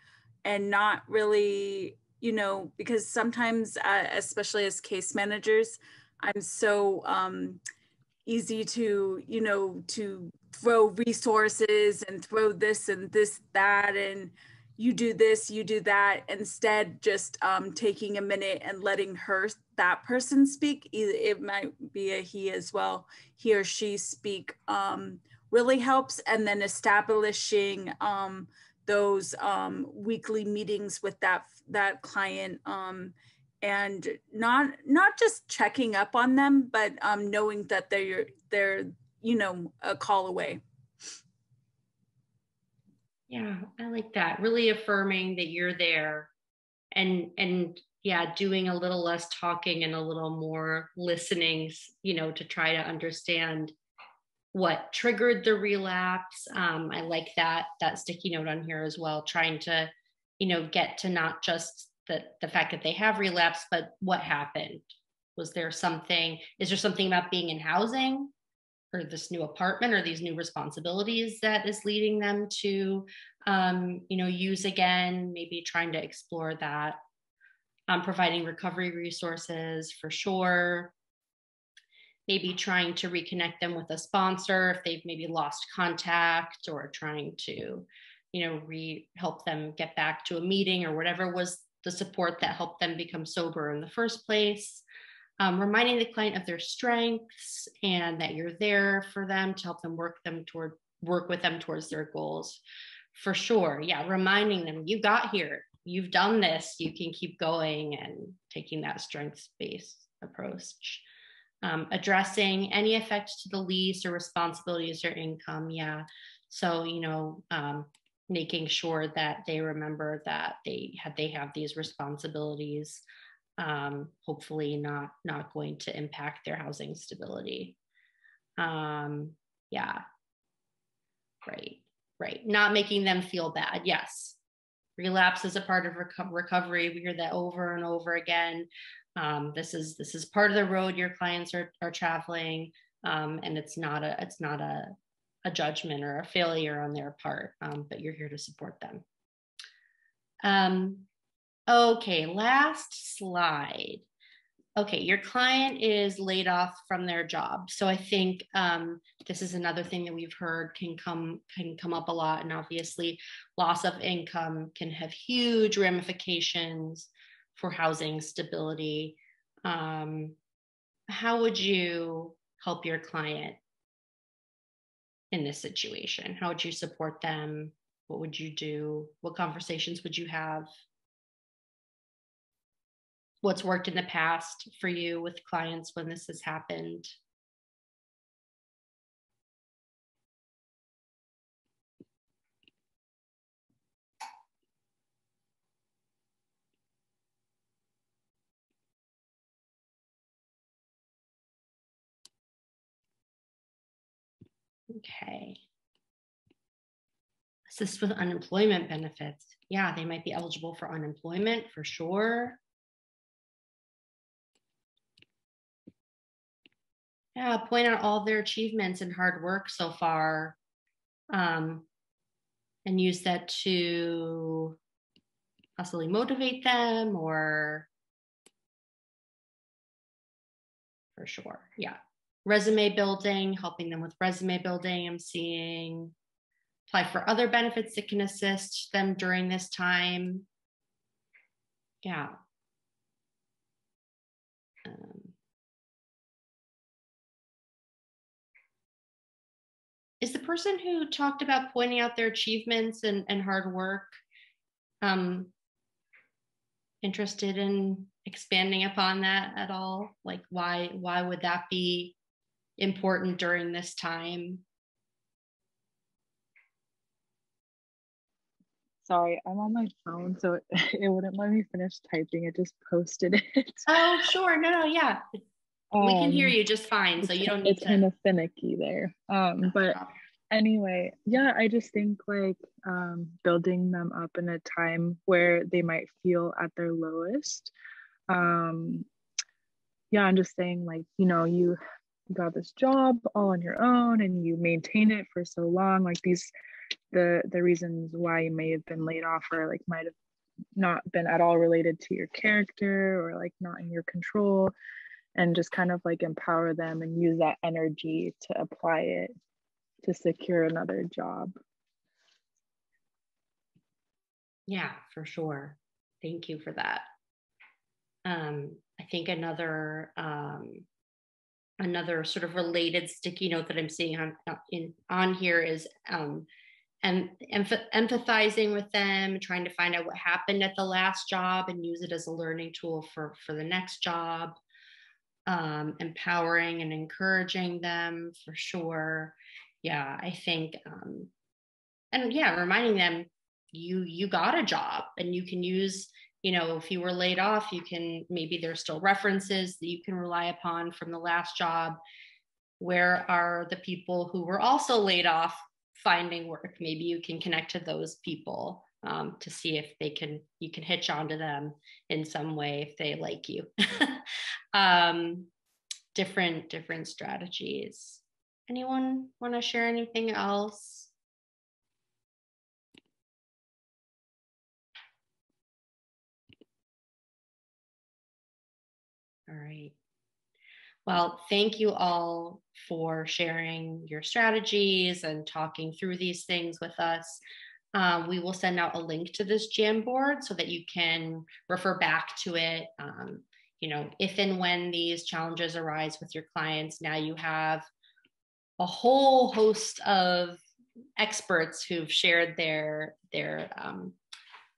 and not really, you know, because sometimes, especially as case managers, I'm so easy to, you know, to throw resources and throw this and this, that, and you do this, you do that, instead just taking a minute and letting that person speak. It might be a he as well, he or she speak, really helps. And then establishing those weekly meetings with that client, and not just checking up on them, but knowing that they're you know, a call away. Yeah, I like that. Really affirming that you're there, and yeah, doing a little less talking and a little more listening, you know, to try to understand what triggered the relapse. I like that sticky note on here as well, trying to, you know, get to not just the fact that they have relapse, but what happened. Is there something about being in housing or this new apartment or these new responsibilities that is leading them to, you know, use again? Maybe trying to explore that. Providing recovery resources for sure. Maybe trying to reconnect them with a sponsor if they've maybe lost contact, or trying to, you know, help them get back to a meeting or whatever was the support that helped them become sober in the first place. Reminding the client of their strengths and that you're there for them to help them work with them towards their goals. For sure. Yeah. Reminding them, you got here, you've done this, you can keep going, and taking that strengths-based approach. Addressing any effects to the lease or responsibilities or income. Yeah. So, you know, making sure that they remember that they have these responsibilities, hopefully not going to impact their housing stability. Yeah. Right. Not making them feel bad. Yes. Relapse is a part of recovery. We hear that over and over again. This is part of the road your clients are traveling, and it's not a judgment or a failure on their part, but you're here to support them. Okay, last slide. Okay, your client is laid off from their job. So I think this is another thing that we've heard can come up a lot. And obviously, loss of income can have huge ramifications for housing stability. How would you help your client in this situation? How would you support them? What would you do? What conversations would you have? What's worked in the past for you with clients when this has happened? Okay. Assist with unemployment benefits. Yeah, they might be eligible for unemployment for sure. Yeah, point out all their achievements and hard work so far, and use that to possibly motivate them, or for sure. Yeah. Resume building, helping them with resume building. I'm seeing apply for other benefits that can assist them during this time. Yeah. Is the person who talked about pointing out their achievements and hard work interested in expanding upon that at all? Like why would that be important during this time? Sorry, I'm on my phone, so it wouldn't let me finish typing. It just posted it. Oh, sure. No, yeah. We can hear you just fine, so you don't need it's kind of finicky there. But anyway, yeah, I just think like building them up in a time where they might feel at their lowest. Yeah, I'm just saying like, you know, you got this job all on your own and you maintain it for so long. Like the reasons why you may have been laid off or like might have not been at all related to your character or like not in your control, and just kind of like empower them and use that energy to apply it to secure another job. Yeah, for sure. Thank you for that. I think another sort of related sticky note that I'm seeing on here is and empathizing with them, trying to find out what happened at the last job and use it as a learning tool for the next job. Empowering and encouraging them for sure. Yeah, I think, and yeah, reminding them you got a job and you can use, you know, if you were laid off, you can, maybe there's still references that you can rely upon from the last job. Where are the people who were also laid off finding work? Maybe you can connect to those people to see if you can hitch onto them in some way if they like you. Different strategies. Anyone want to share anything else? All right. Well, thank you all for sharing your strategies and talking through these things with us. We will send out a link to this Jamboard so that you can refer back to it. You know, if and when these challenges arise with your clients, now you have a whole host of experts who've shared their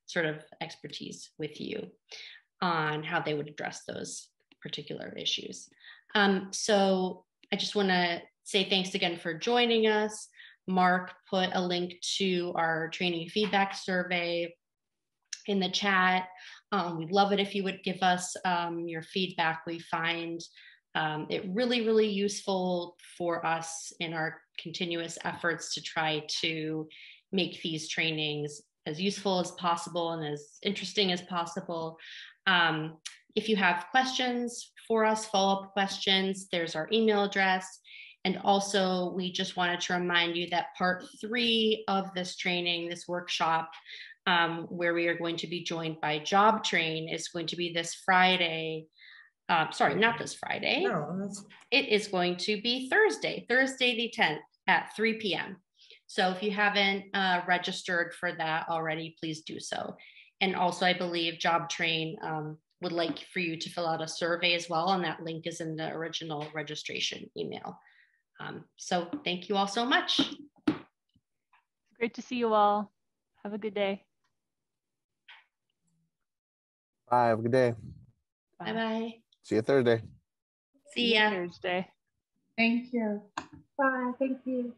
sort of expertise with you on how they would address those particular issues. So I just want to say thanks again for joining us. Mark put a link to our training feedback survey in the chat. We'd love it if you would give us your feedback. We find it really, really useful for us in our continuous efforts to try to make these trainings as useful as possible and as interesting as possible. If you have questions for us, follow-up questions, there's our email address. And also, we just wanted to remind you that part 3 of this training, this workshop, where we are going to be joined by Job Train, is going to be this Friday. Sorry, not this Friday. No, it is going to be Thursday the 10th at 3 p.m. So if you haven't registered for that already, please do so. And also, I believe Job Train would like for you to fill out a survey as well, and that link is in the original registration email. So thank you all so much. Great to see you all. Have a good day. Bye. Have a good day. Bye-bye. See you Thursday. See ya. Thursday. Thank you. Bye. Thank you.